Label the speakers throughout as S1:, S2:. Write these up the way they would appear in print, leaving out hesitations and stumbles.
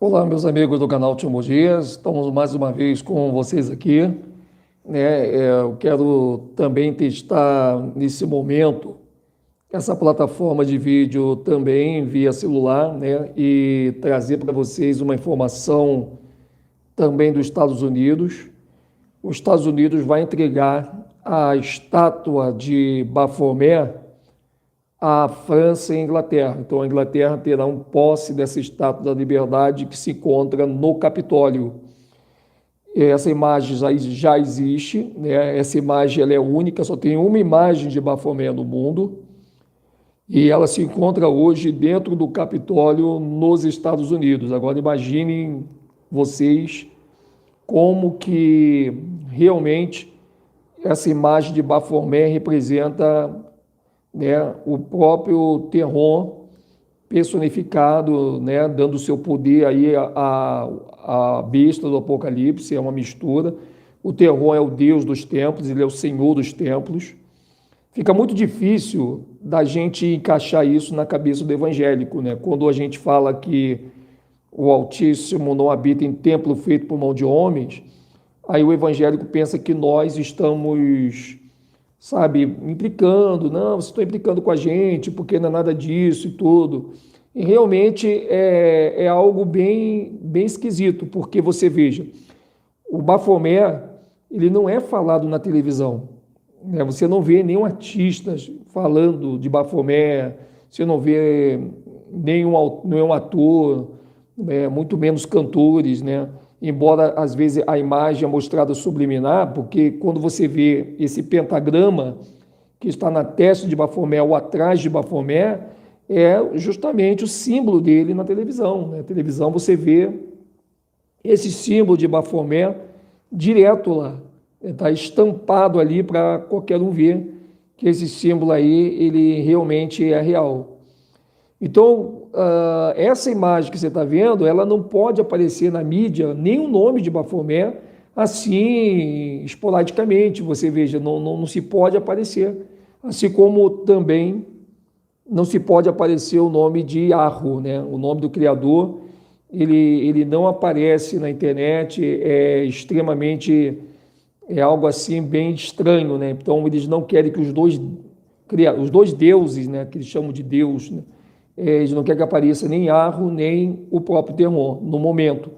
S1: Olá, meus amigos do canal Timo Dias, estamos mais uma vez com vocês aqui, eu quero também testar nesse momento essa plataforma de vídeo também via celular, e trazer para vocês uma informação também dos Estados Unidos. Os Estados Unidos vai entregar a estátua de Baphomet à França e à Inglaterra. Então, a Inglaterra terá um posse dessa Estátua da Liberdade que se encontra no Capitólio. Essa imagem já existe, Essa imagem ela é única, só tem uma imagem de Baphomet no mundo e ela se encontra hoje dentro do Capitólio nos Estados Unidos. Agora imaginem vocês como que realmente essa imagem de Baphomet representa, o próprio terror personificado, dando seu poder aí à besta do Apocalipse, é uma mistura. O terror é o Deus dos templos, ele é o Senhor dos templos. Fica muito difícil da gente encaixar isso na cabeça do evangélico, Quando a gente fala que o Altíssimo não habita em templo feito por mão de homens, aí o evangélico pensa que nós estamos, implicando, não, vocês estão implicando com a gente, porque não é nada disso e tudo. E realmente é algo bem esquisito, porque você veja, o Baphomet, ele não é falado na televisão, Você não vê nenhum artista falando de Baphomet, você não vê nenhum ator, muito menos cantores, Embora às vezes a imagem é mostrada subliminar, porque quando você vê esse pentagrama que está na testa de Baphomet ou atrás de Baphomet, é justamente o símbolo dele na televisão. Na televisão você vê esse símbolo de Baphomet direto lá, está estampado ali para qualquer um ver que esse símbolo aí ele realmente é real. Então, essa imagem que você está vendo, ela não pode aparecer na mídia, nem o nome de Baphomet, assim, esporadicamente, você veja, não se pode aparecer. Assim como também não se pode aparecer o nome de Yahoo, O nome do criador, ele não aparece na internet, é algo assim bem estranho, Então, eles não querem que os dois deuses, que eles chamam de Deus, eles não querem que apareça nem Yahoo, nem o próprio terror, no momento.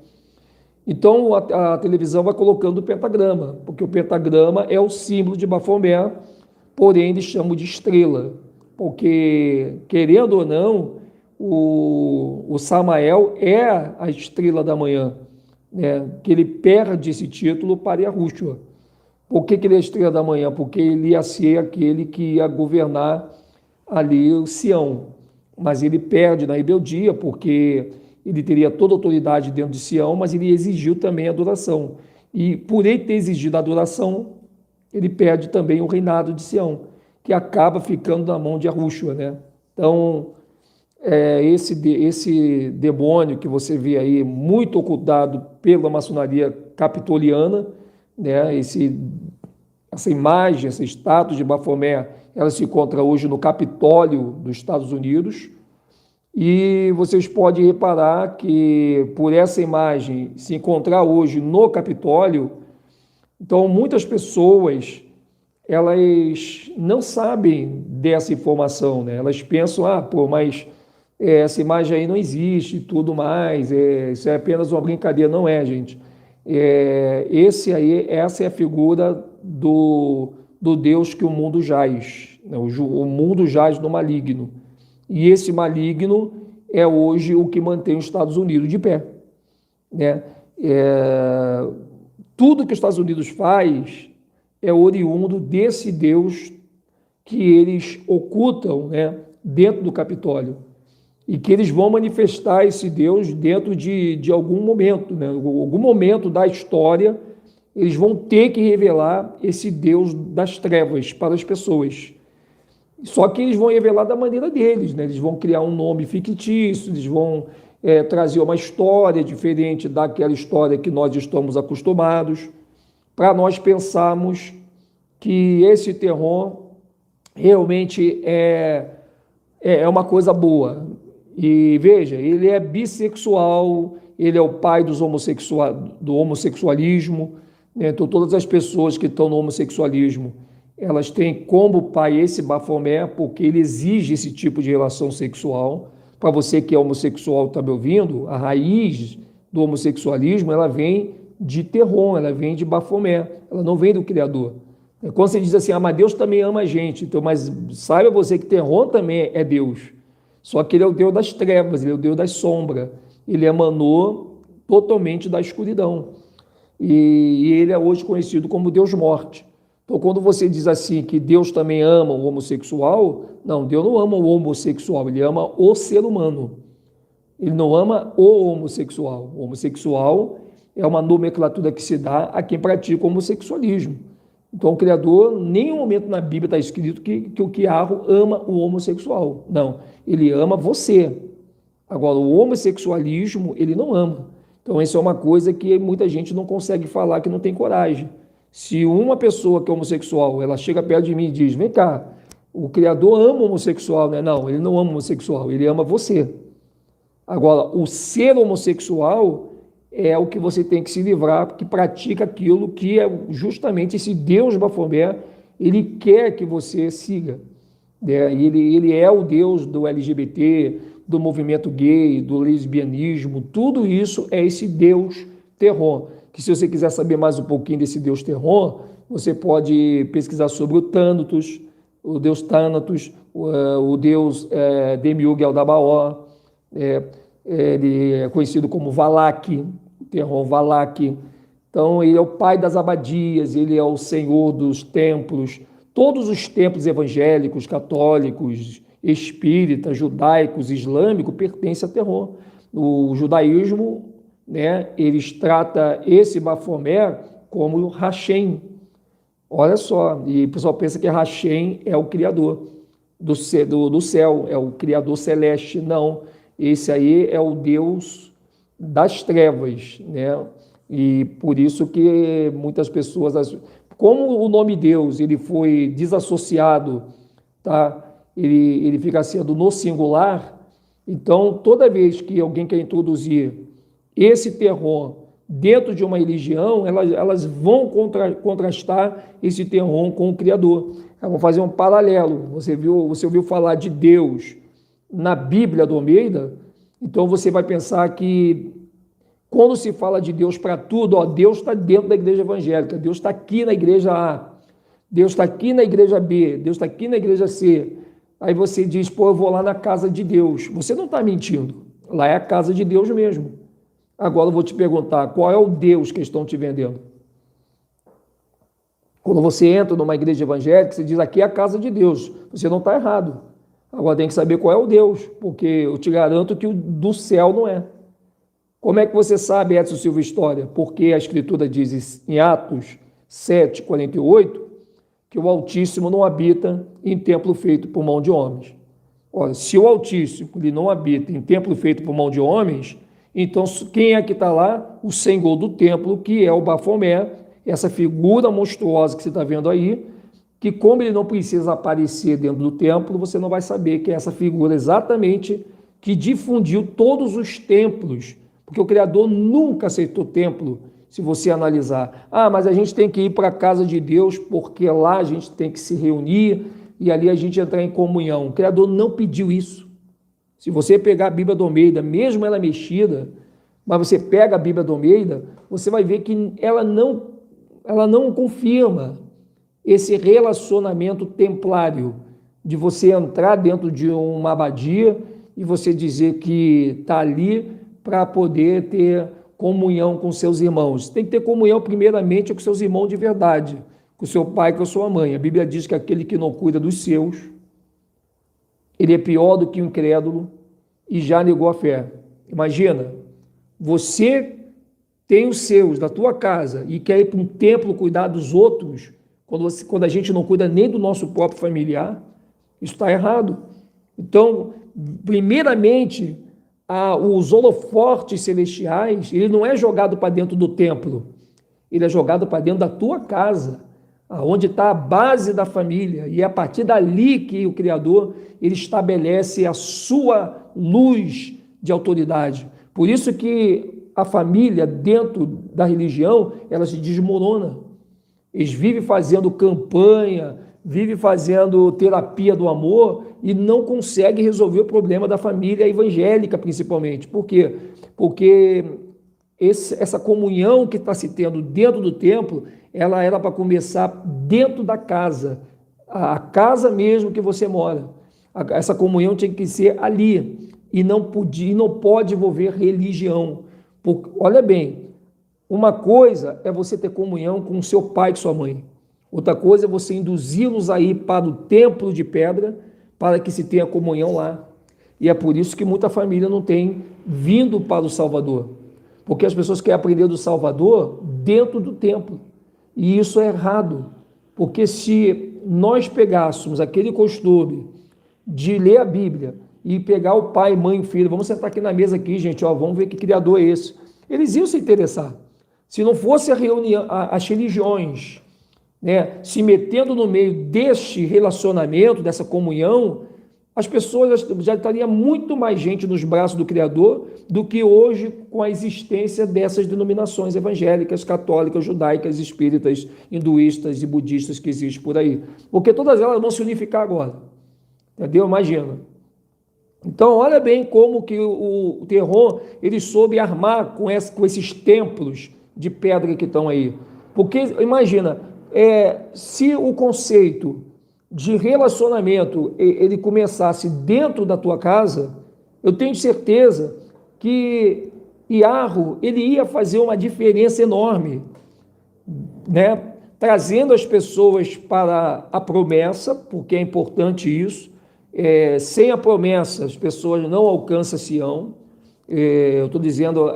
S1: Então, a televisão vai colocando o pentagrama, porque o pentagrama é o símbolo de Baphomet, porém eles chamam de estrela, porque, querendo ou não, o Samael é a estrela da manhã, que ele perde esse título para Yahushua. Por que ele é a estrela da manhã? Porque ele ia ser aquele que ia governar ali o Sião. Mas ele perde na rebeldia, porque ele teria toda a autoridade dentro de Sião, mas ele exigiu também a adoração. E por ele ter exigido a adoração, ele perde também o reinado de Sião, que acaba ficando na mão de Yahushua, Então, esse demônio que você vê aí, muito ocultado pela maçonaria capitoliana, essa imagem, essa estátua de Baphomet, ela se encontra hoje no Capitólio dos Estados Unidos, e vocês podem reparar que por essa imagem se encontrar hoje no Capitólio, então muitas pessoas elas não sabem dessa informação, Elas pensam, mas essa imagem aí não existe e tudo mais, isso é apenas uma brincadeira. Não é, gente. Essa é a figura do Deus que o mundo jaz, o mundo jaz no maligno, e esse maligno é hoje o que mantém os Estados Unidos de pé, tudo que os Estados Unidos faz é oriundo desse Deus que eles ocultam, dentro do Capitólio, e que eles vão manifestar esse Deus dentro de algum momento, algum momento da história. Eles vão ter que revelar esse Deus das trevas para as pessoas. Só que eles vão revelar da maneira deles, Eles vão criar um nome fictício, eles vão trazer uma história diferente daquela história que nós estamos acostumados, para nós pensarmos que esse terror realmente é uma coisa boa. E veja, ele é bissexual, ele é o pai do homossexualismo, né? Então, todas as pessoas que estão no homossexualismo, elas têm como pai esse Bafomé, porque ele exige esse tipo de relação sexual. Para você que é homossexual, está me ouvindo, a raiz do homossexualismo, ela vem de Terron, ela vem de Bafomé, ela não vem do Criador. Quando você diz assim, ah, mas Deus também ama a gente, então, mas saiba você que Terron também é Deus. Só que ele é o Deus das trevas, ele é o Deus das sombras. Ele emanou totalmente da escuridão. E ele é hoje conhecido como Deus morte. Então, quando você diz assim que Deus também ama o homossexual, não, Deus não ama o homossexual, ele ama o ser humano. Ele não ama o homossexual. O homossexual é uma nomenclatura que se dá a quem pratica o homossexualismo. Então, o Criador, em nenhum momento na Bíblia está escrito que o Quiarro ama o homossexual. Não, ele ama você. Agora, o homossexualismo, ele não ama. Então, isso é uma coisa que muita gente não consegue falar, que não tem coragem. Se uma pessoa que é homossexual, ela chega perto de mim e diz, vem cá, o Criador ama o homossexual, né? Não, ele não ama o homossexual, ele ama você. Agora, o ser homossexual é o que você tem que se livrar, porque pratica aquilo que é justamente esse Deus Bafomé, ele quer que você siga. Ele é o Deus do LGBT, do movimento gay, do lesbianismo, tudo isso é esse Deus Terron. Que se você quiser saber mais um pouquinho desse Deus Terron, você pode pesquisar sobre o Thanatos, o Deus Thanatos, o Deus Demiurgo Aldabaoth, ele é conhecido como Valak, Terron Valak. Então, ele é o pai das abadias, ele é o senhor dos templos. Todos os templos evangélicos, católicos, espíritas, judaicos, islâmicos pertencem a Terron. O judaísmo, né, eles tratam esse Bafomé como Hashem. Olha só, e o pessoal pensa que Hashem é o criador do céu, é o criador celeste. Não, esse aí é o Deus das trevas, né? E por isso que muitas pessoas, como o nome Deus ele foi desassociado, tá? Ele fica sendo no singular, então toda vez que alguém quer introduzir esse Terron dentro de uma religião, elas vão contrastar esse Terron com o Criador. Elas vão fazer um paralelo. Você ouviu falar de Deus na Bíblia do Almeida? Então você vai pensar que quando se fala de Deus para tudo, ó, Deus está dentro da igreja evangélica, Deus está aqui na igreja A, Deus está aqui na igreja B, Deus está aqui na igreja C. Aí você diz, pô, eu vou lá na casa de Deus. Você não está mentindo, lá é a casa de Deus mesmo. Agora eu vou te perguntar, qual é o Deus que estão te vendendo? Quando você entra numa igreja evangélica, você diz, aqui é a casa de Deus. Você não está errado. Agora tem que saber qual é o Deus, porque eu te garanto que o do céu não é. Como é que você sabe, Edson Silva História? Porque a Escritura diz em Atos 7:48 que o Altíssimo não habita em templo feito por mão de homens. Olha, se o Altíssimo ele não habita em templo feito por mão de homens, então quem é que está lá? O Senhor do templo, que é o Bafomé, essa figura monstruosa que você está vendo aí, que como ele não precisa aparecer dentro do templo, você não vai saber que é essa figura exatamente que difundiu todos os templos, porque o Criador nunca aceitou templo, se você analisar. Ah, mas a gente tem que ir para a casa de Deus, porque lá a gente tem que se reunir e ali a gente entrar em comunhão. O Criador não pediu isso. Se você pegar a Bíblia do Almeida, mesmo ela mexida, mas você pega a Bíblia do Almeida, você vai ver que ela não confirma esse relacionamento templário, de você entrar dentro de uma abadia e você dizer que está ali para poder ter comunhão com seus irmãos. Tem que ter comunhão primeiramente com seus irmãos de verdade, com seu pai e com a sua mãe. A Bíblia diz que aquele que não cuida dos seus, ele é pior do que o incrédulo e já negou a fé. Imagina, você tem os seus da tua casa e quer ir para um templo cuidar dos outros, quando a gente não cuida nem do nosso próprio familiar, isso está errado. Então, primeiramente, os holofortes celestiais, ele não é jogado para dentro do templo, ele é jogado para dentro da tua casa. onde está a base da família, e é a partir dali que o Criador ele estabelece a sua luz de autoridade. Por isso que a família, dentro da religião, ela se desmorona. Eles vivem fazendo campanha, vivem fazendo terapia do amor e não conseguem resolver o problema da família evangélica, principalmente. Por quê? Porque essa comunhão que está se tendo dentro do templo, ela era para começar dentro da casa, a casa mesmo que você mora. Essa comunhão tinha que ser ali e não pode envolver religião. Porque, olha bem, uma coisa é você ter comunhão com seu pai e sua mãe. Outra coisa é você induzi-los a ir para o templo de pedra para que se tenha comunhão lá. E é por isso que muita família não tem vindo para o Salvador. Porque as pessoas querem aprender do Salvador dentro do templo. E isso é errado. Porque se nós pegássemos aquele costume de ler a Bíblia e pegar o pai, mãe e filho, vamos sentar aqui na mesa aqui, gente, ó, vamos ver que criador é esse. Eles iam se interessar. Se não fosse a reunião, as religiões, né, se metendo no meio deste relacionamento, dessa comunhão, as pessoas já estaria muito mais gente nos braços do Criador do que hoje com a existência dessas denominações evangélicas, católicas, judaicas, espíritas, hinduístas e budistas que existem por aí. Porque todas elas vão se unificar agora. Entendeu? Imagina. Então, olha bem como que o Terron, ele soube armar com esses templos de pedra que estão aí. Porque, imagina, se o conceito de relacionamento ele começasse dentro da tua casa, eu tenho certeza que Iarro, ele ia fazer uma diferença enorme, né? Trazendo as pessoas para a promessa, porque é importante isso. Sem a promessa, as pessoas não alcançam Sião. Eu estou dizendo,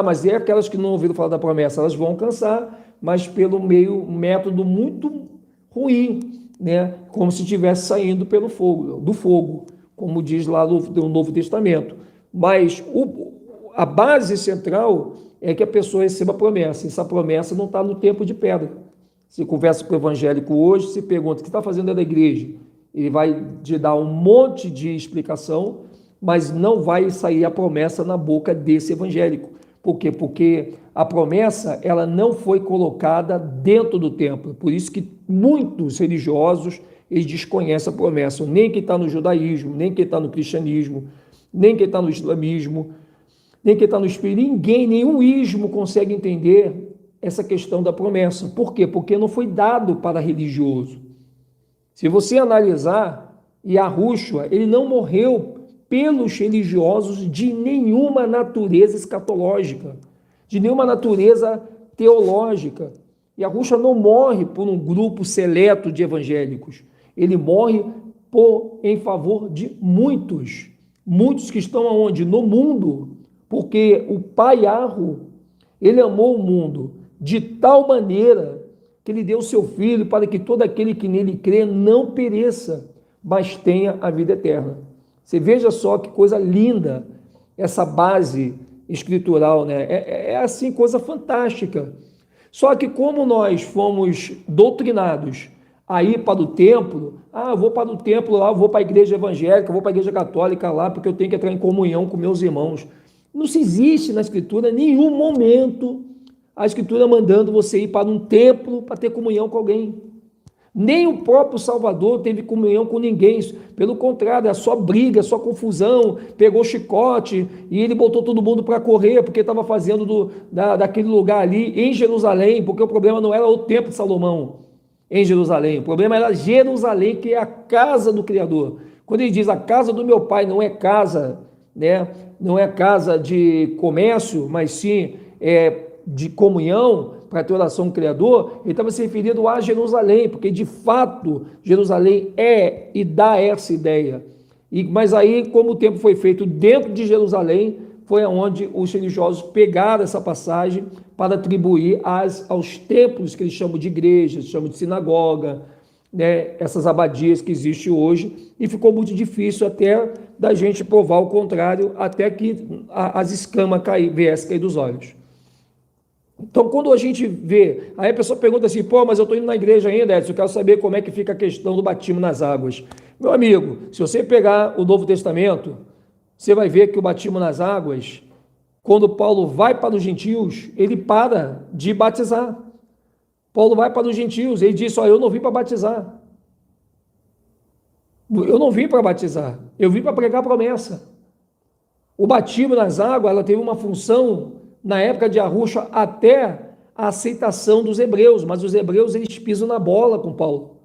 S1: mas é aquelas que não ouviram falar da promessa, elas vão alcançar, mas pelo método muito ruim, né? Como se estivesse saindo do fogo, como diz lá no Novo Testamento. Mas a base central é que a pessoa receba a promessa. Essa promessa não está no tempo de pedra. Você conversa com o evangélico hoje, se pergunta o que está fazendo da igreja. Ele vai te dar um monte de explicação, mas não vai sair a promessa na boca desse evangélico. Por quê? Porque a promessa ela não foi colocada dentro do templo. Por isso que muitos religiosos eles desconhecem a promessa. Nem quem está no judaísmo, nem quem está no cristianismo, nem quem está no islamismo, nem quem está no espiritismo. Nenhum ismo consegue entender essa questão da promessa. Por quê? Porque não foi dado para religioso. Se você analisar, Yahushua, ele não morreu pelos religiosos de nenhuma natureza escatológica, de nenhuma natureza teológica. Yahushua não morre por um grupo seleto de evangélicos. Ele morre em favor de muitos que estão aonde? No mundo, porque o Pai Yahu, ele amou o mundo de tal maneira que ele deu o seu Filho para que todo aquele que nele crê não pereça, mas tenha a vida eterna. Você veja só que coisa linda essa base escritural, né? É assim, coisa fantástica. Só que como nós fomos doutrinados a ir para o templo, eu vou para o templo lá, eu vou para a igreja evangélica, eu vou para a igreja católica lá, porque eu tenho que entrar em comunhão com meus irmãos. Não se existe na Escritura nenhum momento a Escritura mandando você ir para um templo para ter comunhão com alguém. Nem o próprio Salvador teve comunhão com ninguém. Pelo contrário, é só briga, é só confusão. Pegou chicote e ele botou todo mundo para correr, porque estava fazendo daquele lugar ali em Jerusalém, porque o problema não era o templo de Salomão em Jerusalém. O problema era Jerusalém, que é a casa do Criador. Quando ele diz a casa do meu pai não é casa, né? Não é casa de comércio, mas sim de comunhão, para ter oração com o Criador, ele estava se referindo a Jerusalém, porque de fato Jerusalém é e dá essa ideia. Mas aí, como o templo foi feito dentro de Jerusalém, foi onde os religiosos pegaram essa passagem para atribuir aos templos que eles chamam de igrejas, chamam de sinagoga, né, essas abadias que existem hoje, e ficou muito difícil até da gente provar o contrário, até que as escamas viessem cair dos olhos. Então, quando a gente vê, aí a pessoa pergunta assim, pô, mas eu estou indo na igreja ainda, Edson, eu quero saber como é que fica a questão do batismo nas águas. Meu amigo, se você pegar o Novo Testamento, você vai ver que o batismo nas águas, quando Paulo vai para os gentios, ele para de batizar. Paulo vai para os gentios, ele diz, ó, eu não vim para batizar. Eu não vim para batizar, eu vim para pregar a promessa. O batismo nas águas, ela teve uma função na época de Arusha até a aceitação dos hebreus, mas os hebreus eles pisam na bola com Paulo.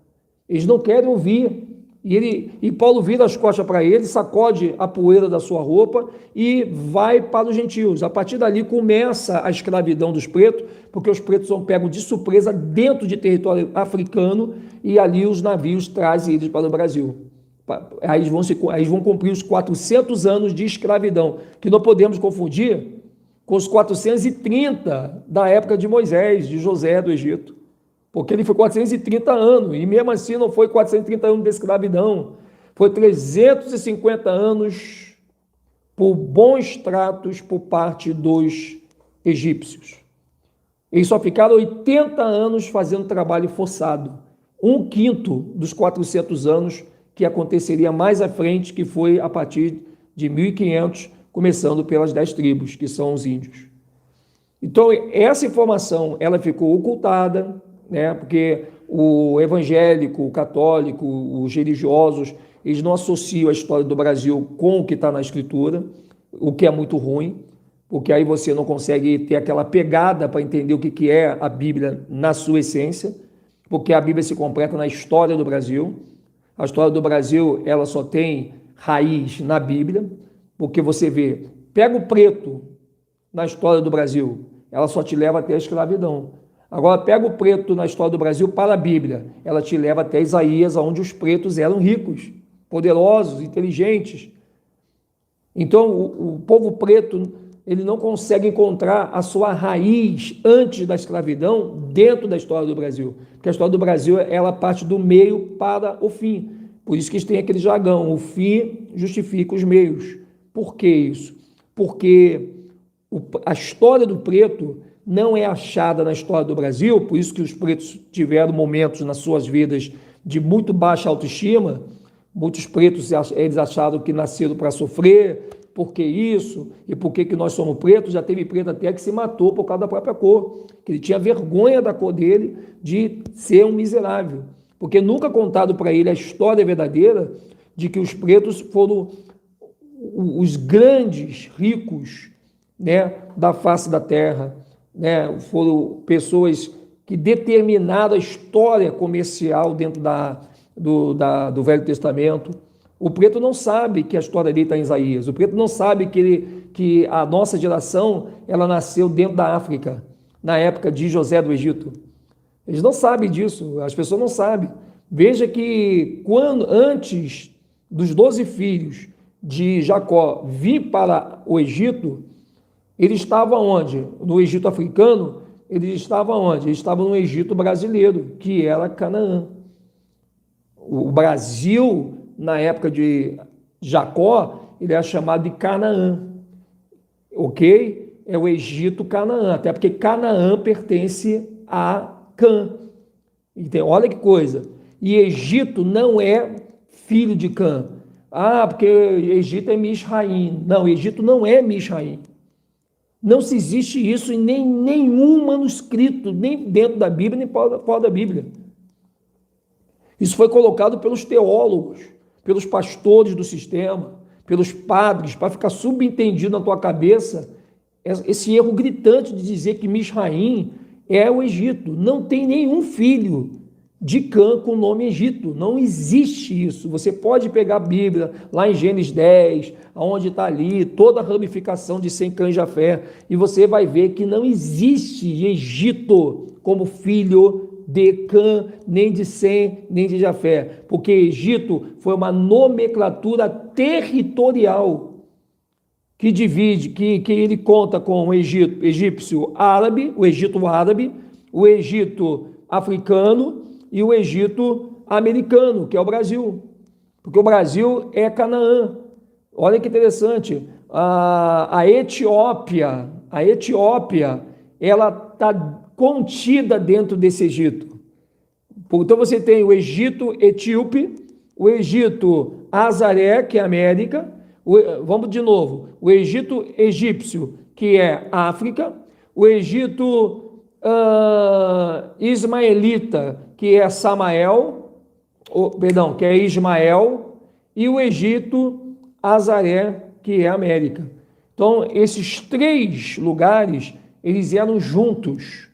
S1: Eles não querem ouvir. E Paulo vira as costas para ele, sacode a poeira da sua roupa e vai para os gentios. A partir dali começa a escravidão dos pretos, porque os pretos são pegos de surpresa dentro de território africano e ali os navios trazem eles para o Brasil. Aí eles vão cumprir os 400 anos de escravidão, que não podemos confundir com os 430 da época de Moisés, de José do Egito, porque ele foi 430 anos, e mesmo assim não foi 430 anos de escravidão, foi 350 anos por bons tratos por parte dos egípcios. Eles só ficaram 80 anos fazendo trabalho forçado, 1/5 dos 400 anos que aconteceria mais à frente, que foi a partir de 1500, começando pelas 10 tribos, que são os índios. Então, essa informação, ela ficou ocultada, né, porque o evangélico, o católico, os religiosos, eles não associam a história do Brasil com o que está na Escritura, o que é muito ruim, porque aí você não consegue ter aquela pegada para entender o que é a Bíblia na sua essência, porque a Bíblia se completa na história do Brasil. A história do Brasil, ela só tem raiz na Bíblia, porque você vê, pega o preto na história do Brasil, ela só te leva até a escravidão. Agora, pega o preto na história do Brasil para a Bíblia, ela te leva até Isaías, onde os pretos eram ricos, poderosos, inteligentes. Então, o povo preto, ele não consegue encontrar a sua raiz antes da escravidão dentro da história do Brasil. Porque a história do Brasil, ela parte do meio para o fim. Por isso que eles têm aquele jargão, o fim justifica os meios. Por que isso? Porque a história do preto não é achada na história do Brasil, por isso que os pretos tiveram momentos nas suas vidas de muito baixa autoestima. Muitos pretos, eles acharam que nasceram para sofrer, por que isso? E por que nós somos pretos? Já teve preto até que se matou por causa da própria cor, que ele tinha vergonha da cor dele, de ser um miserável. Porque nunca contado para ele a história verdadeira de que os pretos foram os grandes ricos, né, da face da terra, né, foram pessoas que determinaram a história comercial dentro do Velho Testamento. O preto não sabe que a história dele está em Isaías. O preto não sabe que a nossa geração ela nasceu dentro da África, na época de José do Egito. Eles não sabem disso, as pessoas não sabem. Veja que antes dos 12 filhos de Jacó vir para o Egito, ele estava onde? No Egito africano, ele estava onde? Ele estava no Egito brasileiro, que era Canaã. O Brasil, na época de Jacó, ele é chamado de Canaã, ok? É o Egito Canaã, até porque Canaã pertence a Cã. Então, olha que coisa. E Egito não é filho de Cã. Ah, porque Egito é Misraim. Não, Egito não é Misraim. Não se existe isso em nenhum manuscrito, nem dentro da Bíblia, nem fora da Bíblia. Isso foi colocado pelos teólogos, pelos pastores do sistema, pelos padres, para ficar subentendido na tua cabeça esse erro gritante de dizer que Misraim é o Egito. Não tem nenhum filho de Cã com o nome Egito. Não existe isso. Você pode pegar a Bíblia, lá em Gênesis 10, onde está ali toda a ramificação de Sem, Cã e Jafé, e você vai ver que não existe Egito como filho de Cã, nem de Sem, nem de Jafé, porque Egito foi uma nomenclatura territorial que divide, que ele conta com o Egito egípcio árabe, o Egito árabe, o Egito africano e o Egito americano, que é o Brasil, porque o Brasil é Canaã. Olha que interessante, a Etiópia, ela tá contida dentro desse Egito. Então você tem o Egito etíope, o Egito Azaré, que é América, vamos de novo, o Egito egípcio, que é África, o Egito ismaelita, que é Samael, que é Ismael, e o Egito Azaré, que é América. Então, esses três lugares, eles eram juntos.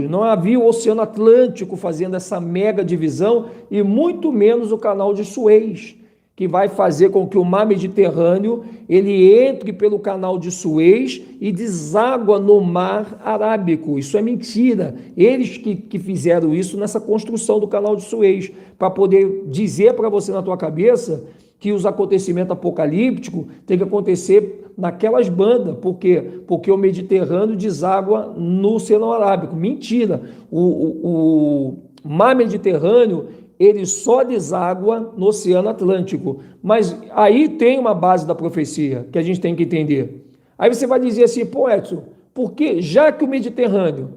S1: Não havia o Oceano Atlântico fazendo essa mega divisão e muito menos o canal de Suez, que vai fazer com que o mar Mediterrâneo ele entre pelo canal de Suez e deságua no mar Arábico. Isso é mentira. Eles que fizeram isso nessa construção do canal de Suez, para poder dizer para você na tua cabeça que os acontecimentos apocalípticos têm que acontecer naquelas bandas. Por quê? Porque o Mediterrâneo deságua no Oceano Arábico. Mentira! O mar Mediterrâneo ele só deságua no Oceano Atlântico. Mas aí tem uma base da profecia que a gente tem que entender. Aí você vai dizer assim, pô, Edson, porque já que o Mediterrâneo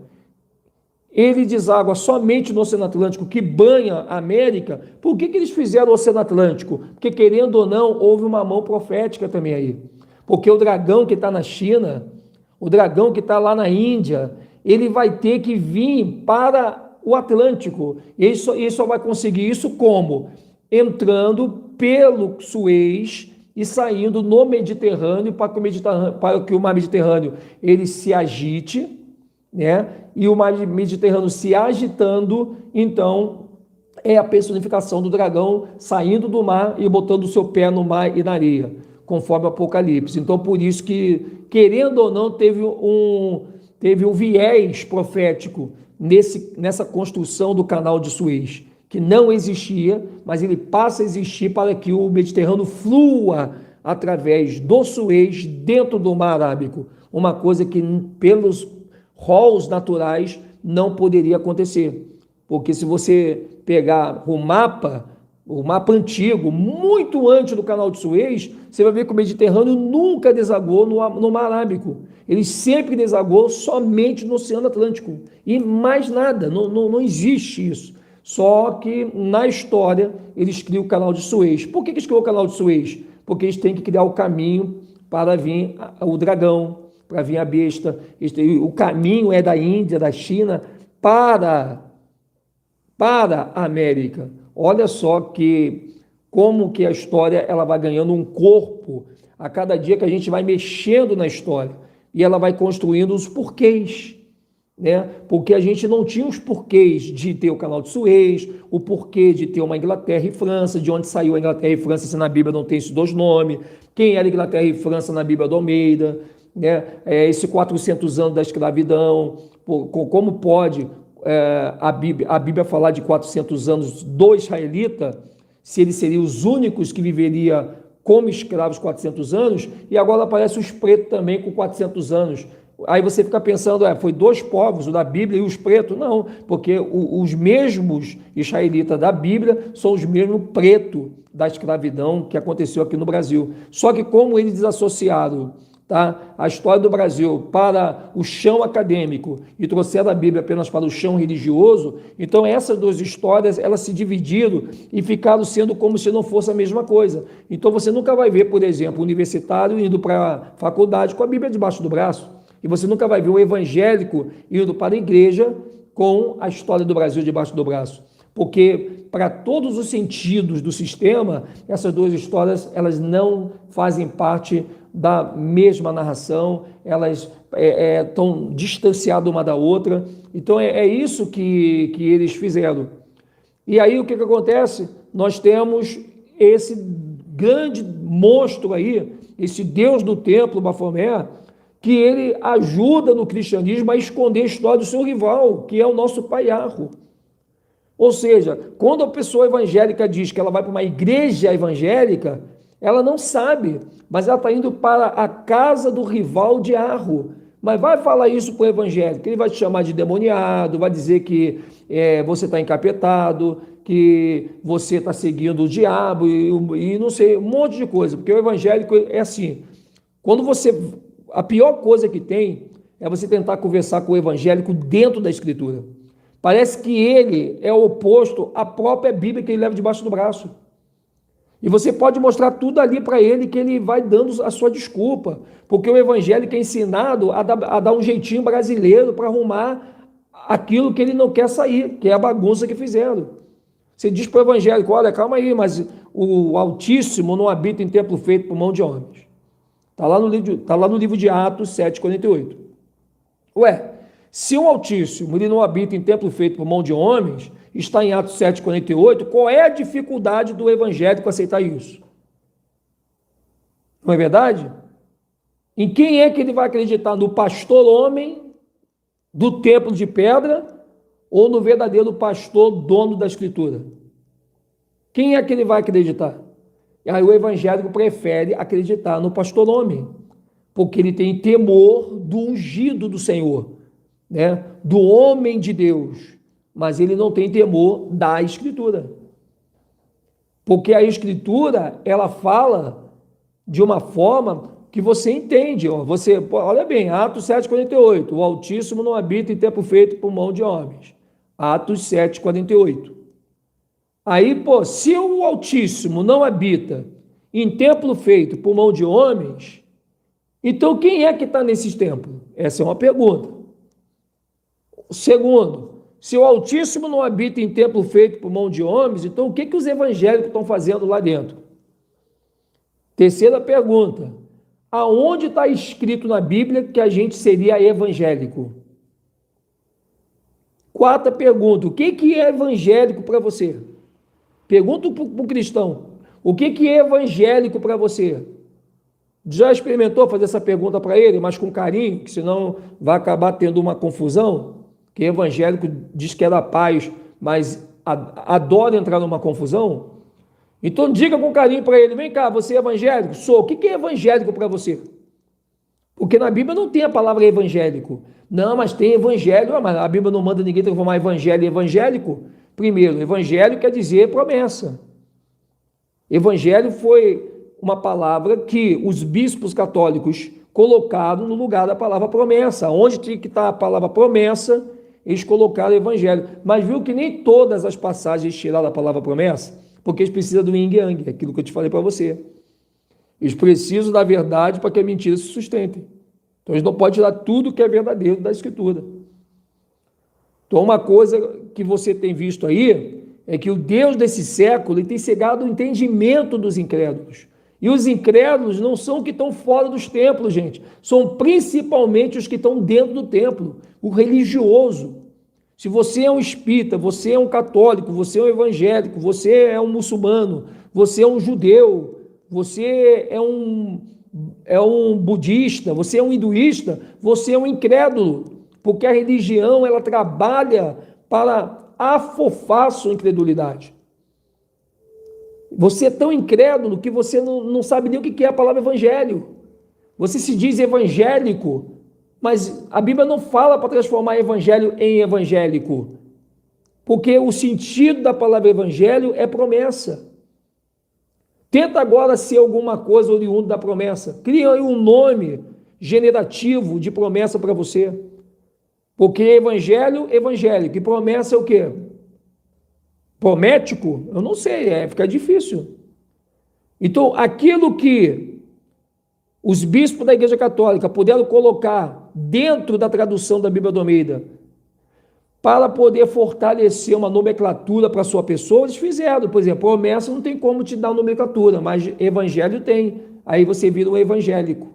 S1: ele deságua somente no Oceano Atlântico, que banha a América, por que eles fizeram o Oceano Atlântico? Porque, querendo ou não, houve uma mão profética também aí. Porque o dragão que está na China, o dragão que está lá na Índia, ele vai ter que vir para o Atlântico. E ele só vai conseguir isso como? Entrando pelo Suez e saindo no Mediterrâneo, para que o mar Mediterrâneo ele se agite, né? E o mar Mediterrâneo se agitando, então é a personificação do dragão saindo do mar e botando o seu pé no mar e na areia, conforme o Apocalipse. Então, por isso que, querendo ou não, teve um viés profético nessa construção do canal de Suez, que não existia, mas ele passa a existir para que o Mediterrâneo flua através do Suez dentro do mar Arábico, uma coisa que pelos rolos naturais não poderia acontecer, porque se você pegar o mapa antigo, muito antes do canal de Suez, você vai ver que o Mediterrâneo nunca desagou no mar Arábico, ele sempre desagou somente no Oceano Atlântico, e mais nada, não existe isso, só que na história eles criam o canal de Suez. Por que eles criam o canal de Suez? Porque eles têm que criar o caminho para vir o dragão, para vir a besta. O caminho é da Índia, da China, para a América. Olha só como que a história ela vai ganhando um corpo a cada dia que a gente vai mexendo na história. E ela vai construindo os porquês, né? Porque a gente não tinha os porquês de ter o canal de Suez, o porquê de ter uma Inglaterra e França, de onde saiu a Inglaterra e França, se na Bíblia não tem esses dois nomes, quem era Inglaterra e França na Bíblia do Almeida, né? Esse 400 anos da escravidão, como pode a Bíblia falar de 400 anos do israelita, se eles seriam os únicos que viveriam como escravos 400 anos, e agora aparece os pretos também com 400 anos. Aí você fica pensando, foi dois povos, o da Bíblia e os pretos. Não, porque os mesmos israelitas da Bíblia são os mesmos pretos da escravidão que aconteceu aqui no Brasil. Só que como eles desassociaram a história do Brasil para o chão acadêmico e trouxeram a Bíblia apenas para o chão religioso, então essas duas histórias elas se dividiram e ficaram sendo como se não fosse a mesma coisa. Então você nunca vai ver, por exemplo, um universitário indo para a faculdade com a Bíblia debaixo do braço, e você nunca vai ver um evangélico indo para a igreja com a história do Brasil debaixo do braço, porque para todos os sentidos do sistema, essas duas histórias elas não fazem parte da mesma narração, elas estão distanciadas uma da outra. Então é isso que eles fizeram. E aí o que acontece? Nós temos esse grande monstro aí, esse Deus do templo, Bafomé, que ele ajuda no cristianismo a esconder a história do seu rival, que é o nosso paiarro. Ou seja, quando a pessoa evangélica diz que ela vai para uma igreja evangélica, ela não sabe, mas ela está indo para a casa do rival de Arro. Mas vai falar isso para o evangélico, ele vai te chamar de demoniado, vai dizer que você está encapetado, que você está seguindo o diabo e não sei, um monte de coisa, porque o evangélico é assim, a pior coisa que tem é você tentar conversar com o evangélico dentro da Escritura. Parece que ele é o oposto à própria Bíblia que ele leva debaixo do braço. E você pode mostrar tudo ali para ele que ele vai dando a sua desculpa, porque o evangélico é ensinado a dar um jeitinho brasileiro para arrumar aquilo que ele não quer sair, que é a bagunça que fizeram. Você diz para o evangélico, olha, calma aí, mas o Altíssimo não habita em templo feito por mão de homens. Está lá no livro de Atos 7,48. Ué, se o Altíssimo ele não habita em templo feito por mão de homens, está em Atos 7,48, qual é a dificuldade do evangélico aceitar isso? Não é verdade? Em quem é que ele vai acreditar? No pastor homem do templo de pedra ou no verdadeiro pastor dono da Escritura? Quem é que ele vai acreditar? Aí o evangélico prefere acreditar no pastor homem, porque ele tem temor do ungido do Senhor, né? Do homem de Deus, mas ele não tem temor da Escritura, porque a Escritura ela fala de uma forma que você entende, ó. Olha bem, Atos 7,48, o Altíssimo não habita em templo feito por mão de homens. Atos 7,48. Aí, se o Altíssimo não habita em templo feito por mão de homens, então quem é que está nesses templos? Essa é uma pergunta. Segundo, se o Altíssimo não habita em templo feito por mão de homens, então o que os evangélicos estão fazendo lá dentro? Terceira pergunta, aonde está escrito na Bíblia que a gente seria evangélico? Quarta pergunta, o que é evangélico para você? Pergunta para o cristão, o que é evangélico para você? Já experimentou fazer essa pergunta para ele, mas com carinho, que senão vai acabar tendo uma confusão? Que evangélico diz que é da paz, mas adora entrar numa confusão? Então diga com carinho para ele, vem cá, você é evangélico? Sou. O que é evangélico para você? Porque na Bíblia não tem a palavra evangélico. Não, mas tem evangelho, mas a Bíblia não manda ninguém transformar evangelho em evangélico. Primeiro, evangelho quer dizer promessa. Evangelho foi uma palavra que os bispos católicos colocaram no lugar da palavra promessa. Onde tinha que estar a palavra promessa, eles colocaram evangelho. Mas viu que nem todas as passagens tiraram a palavra promessa, porque eles precisam do yin yang, aquilo que eu te falei para você. Eles precisam da verdade para que a mentira se sustente. Então eles não podem tirar tudo que é verdadeiro da Escritura. Então uma coisa que você tem visto aí é que o Deus desse século ele tem cegado o entendimento dos incrédulos. E os incrédulos não são os que estão fora dos templos, gente. São principalmente os que estão dentro do templo. O religioso. Se você é um espírita, você é um católico, você é um evangélico, você é um muçulmano, você é um judeu, você é um budista, você é um hinduísta, você é um incrédulo. Porque a religião ela trabalha para afofar sua incredulidade. Você é tão incrédulo que você não sabe nem o que é a palavra evangelho. Você se diz evangélico, mas a Bíblia não fala para transformar evangelho em evangélico. Porque o sentido da palavra evangelho é promessa. Tenta agora ser alguma coisa oriundo da promessa. Cria aí um nome generativo de promessa para você. Porque evangelho, evangélico. E promessa é o quê? Promético? Eu não sei, fica difícil. Então, aquilo que os bispos da Igreja Católica puderam colocar dentro da tradução da Bíblia do Almeida para poder fortalecer uma nomenclatura para a sua pessoa, eles fizeram. Por exemplo, promessa não tem como te dar nomenclatura, mas evangelho tem. Aí você vira um evangélico.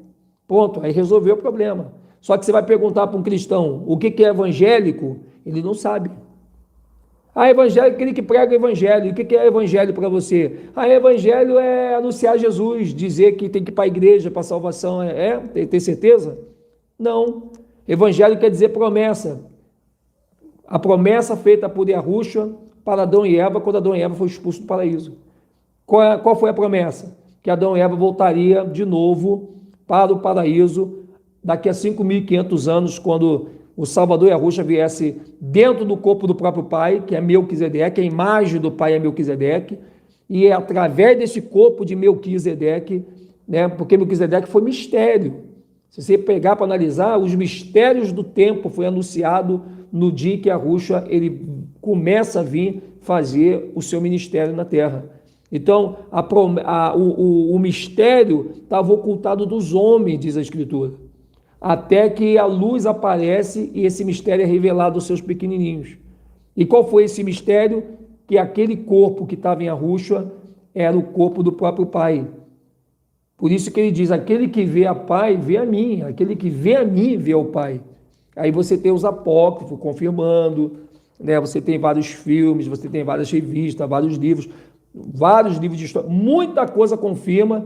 S1: Pronto, aí resolveu o problema. Só que você vai perguntar para um cristão o que é evangélico, ele não sabe. Evangélico é aquele que prega o evangelho. O que é evangelho para você? Evangelho é anunciar Jesus, dizer que tem que ir para a igreja para salvação. Tem certeza? Não. Evangelho quer dizer promessa. A promessa feita por Yahushua para Adão e Eva, quando Adão e Eva foi expulso do paraíso. Qual foi a promessa? Que Adão e Eva voltaria de novo para o paraíso daqui a 5.500 anos, quando o Salvador Yahushua viesse dentro do corpo do próprio Pai, que é Melquisedeque, a imagem do Pai é Melquisedeque, e é através desse corpo de Melquisedeque, né, porque Melquisedeque foi mistério. Se você pegar para analisar, os mistérios do tempo foi anunciado no dia que Yahushua ele começa a vir fazer o seu ministério na terra. Então, o mistério estava ocultado dos homens, diz a Escritura, até que a luz aparece e esse mistério é revelado aos seus pequenininhos. E qual foi esse mistério? Que aquele corpo que estava em Yahushua era o corpo do próprio Pai. Por isso que ele diz, aquele que vê a Pai, vê a mim. Aquele que vê a mim, vê o Pai. Aí você tem os apócrifos confirmando, né? Você tem vários filmes, você tem várias revistas, vários livros de história. Muita coisa confirma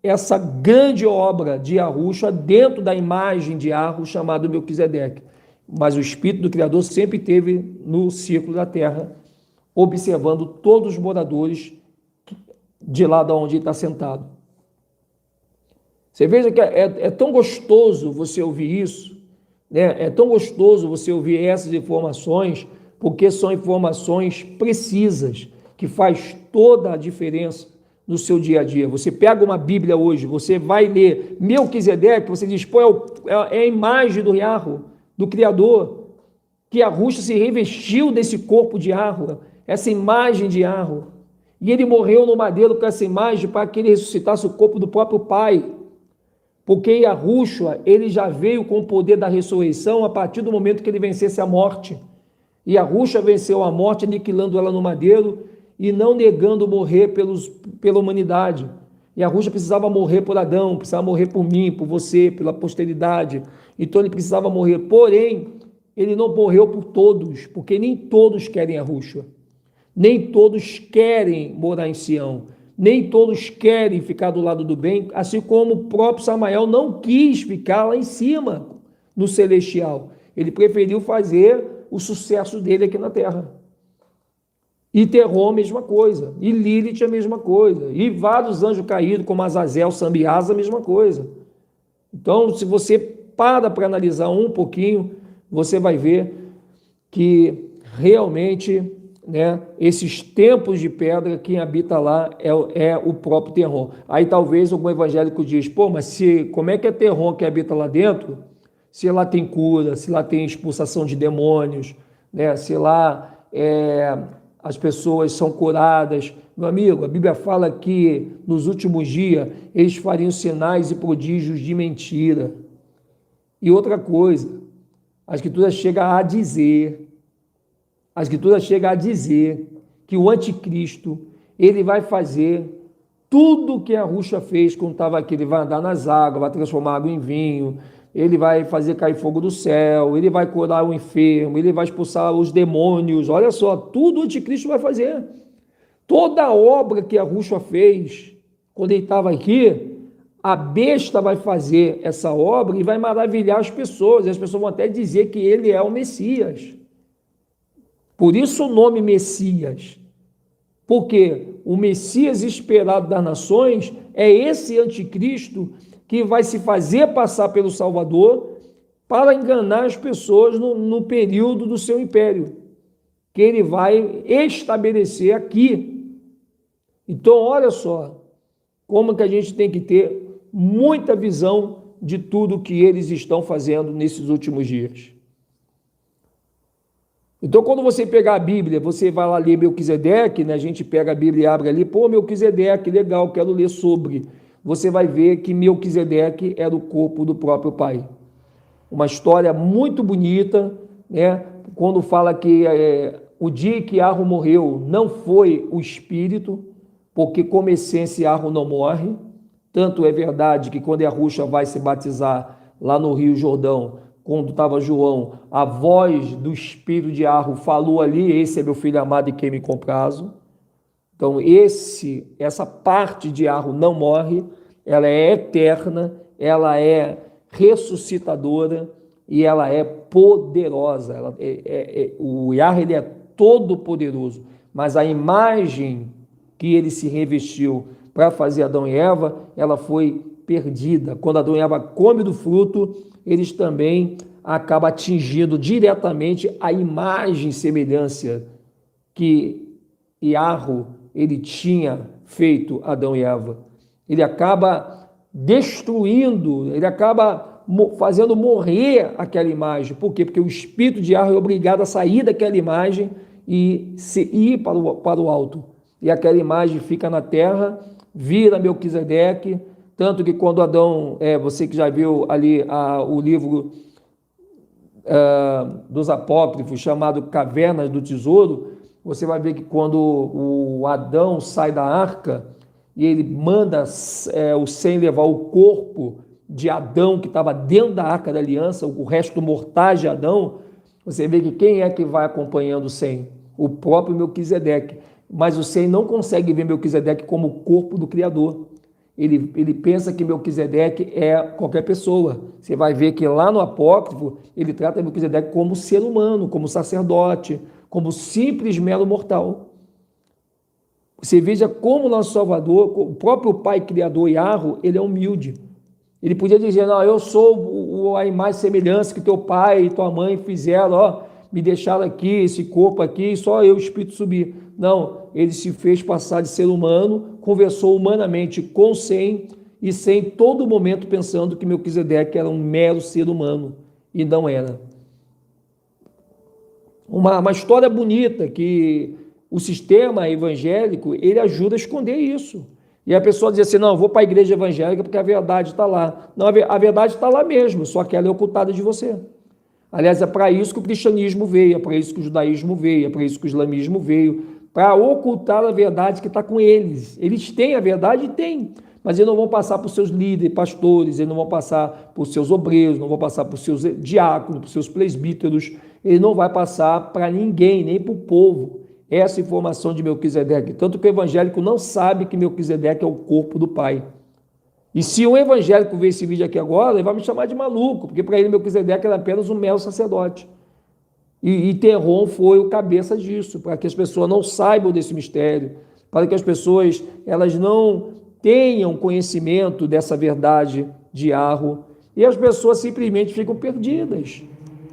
S1: essa grande obra de Yahushua dentro da imagem de Yahu chamado Melquisedeque. Mas o Espírito do Criador sempre esteve no círculo da terra, observando todos os moradores de lá de onde ele está sentado. Você veja que é tão gostoso você ouvir isso, né? É tão gostoso você ouvir essas informações, porque são informações precisas, que faz toda a diferença no seu dia a dia. Você pega uma Bíblia hoje, você vai ler Melquisedeque, você diz, pô, é a imagem do Yahu, do Criador, que Yahushua se revestiu desse corpo de Yahu, essa imagem de Yahu, e ele morreu no madeiro com essa imagem para que ele ressuscitasse o corpo do próprio Pai, porque Yahushua, ele já veio com o poder da ressurreição a partir do momento que ele vencesse a morte, e Yahushua venceu a morte aniquilando ela no madeiro e não negando morrer pela humanidade. Yahushua precisava morrer por Adão, precisava morrer por mim, por você, pela posteridade, então ele precisava morrer, porém, ele não morreu por todos, porque nem todos querem Yahushua, nem todos querem morar em Sião, nem todos querem ficar do lado do bem, assim como o próprio Samael não quis ficar lá em cima, no celestial, ele preferiu fazer o sucesso dele aqui na terra. E Terron a mesma coisa, e Lilith a mesma coisa, e vários anjos caídos, como Azazel, Sambiás, a mesma coisa. Então, se você para analisar um pouquinho, você vai ver que realmente, né, esses templos de pedra, quem habita lá é o próprio Terron. Aí talvez algum evangélico diz, pô, mas como é que é Terron que habita lá dentro? Se lá tem cura, se lá tem expulsação de demônios, né, se lá as pessoas são curadas. Meu amigo, a Bíblia fala que nos últimos dias eles fariam sinais e prodígios de mentira. E outra coisa, a Escritura chega a dizer que o anticristo, ele vai fazer tudo o que Yahushua fez quando estava aqui. Ele vai andar nas águas, vai transformar água em vinho, ele vai fazer cair fogo do céu, ele vai curar o enfermo, ele vai expulsar os demônios. Olha só, tudo o anticristo vai fazer. Toda a obra que Yahushua fez quando ele estava aqui, a besta vai fazer essa obra e vai maravilhar as pessoas. E as pessoas vão até dizer que ele é o Messias. Por isso o nome Messias. Porque o Messias esperado das nações é esse anticristo que vai se fazer passar pelo Salvador para enganar as pessoas no período do seu império, que ele vai estabelecer aqui. Então, olha só, como que a gente tem que ter muita visão de tudo que eles estão fazendo nesses últimos dias. Então, quando você pegar a Bíblia, você vai lá ler Melquisedeque, né? A gente pega a Bíblia e abre ali, pô, Melquisedeque, legal, quero ler sobre. Você vai ver que Melquisedeque era o corpo do próprio Pai. Uma história muito bonita, né? Quando fala que o dia que Yahu morreu não foi o espírito, porque como essência Yahu não morre. Tanto é verdade que quando Yahushua vai se batizar lá no Rio Jordão, quando estava João, a voz do Espírito de Yahu falou ali, esse é meu filho amado em quem me comprazo. Então essa parte de Yahu não morre, ela é eterna, ela é ressuscitadora e ela é poderosa. O Yahu ele é todo poderoso, mas a imagem que ele se revestiu para fazer Adão e Eva, ela foi perdida. Quando Adão e Eva comem do fruto, eles também acabam atingindo diretamente a imagem e semelhança que Yahu ele tinha feito Adão e Eva. Ele acaba destruindo, ele acaba fazendo morrer aquela imagem. Por quê? Porque o espírito de Yahweh é obrigado a sair daquela imagem e ir para o alto. E aquela imagem fica na terra, vira Melquisedeque, tanto que quando Adão, você que já viu ali o livro dos apócrifos, chamado Cavernas do Tesouro, você vai ver que quando o Adão sai da arca e ele manda o Sem levar o corpo de Adão que estava dentro da arca da aliança, o resto mortais de Adão, você vê que quem é que vai acompanhando o Sem? O próprio Melquisedeque. Mas o Sem não consegue ver Melquisedeque como o corpo do Criador. Ele pensa que Melquisedeque é qualquer pessoa. Você vai ver que lá no apócrifo ele trata Melquisedeque como ser humano, como sacerdote, como simples mero mortal. Você veja como nosso Salvador, o próprio Pai Criador Yahweh, ele é humilde. Ele podia dizer, não, eu sou a imagem e semelhança que teu pai e tua mãe fizeram, me deixaram aqui, esse corpo aqui, só eu, o Espírito, subir. Não, ele se fez passar de ser humano, conversou humanamente com Sem, e Sem todo momento pensando que Melquisedeque era um mero ser humano, e não era. Uma história bonita que o sistema evangélico, ele ajuda a esconder isso. E a pessoa diz assim, não, eu vou para a igreja evangélica porque a verdade está lá. Não, a verdade está lá mesmo, só que ela é ocultada de você. Aliás, é para isso que o cristianismo veio, é para isso que o judaísmo veio, é para isso que o islamismo veio, para ocultar a verdade que está com eles. Eles têm a verdade? Têm, mas eles não vão passar por seus líderes, pastores, eles não vão passar por seus obreiros, não vão passar por seus diáconos, por seus presbíteros, ele não vai passar para ninguém, nem para o povo, essa informação de Melquisedeque. Tanto que o evangélico não sabe que Melquisedeque é o corpo do Pai. E se um evangélico ver esse vídeo aqui agora, ele vai me chamar de maluco, porque para ele Melquisedeque era apenas um mero sacerdote. E Terron foi o cabeça disso, para que as pessoas não saibam desse mistério, para que as pessoas elas não tenham conhecimento dessa verdade de Yahweh, e as pessoas simplesmente ficam perdidas.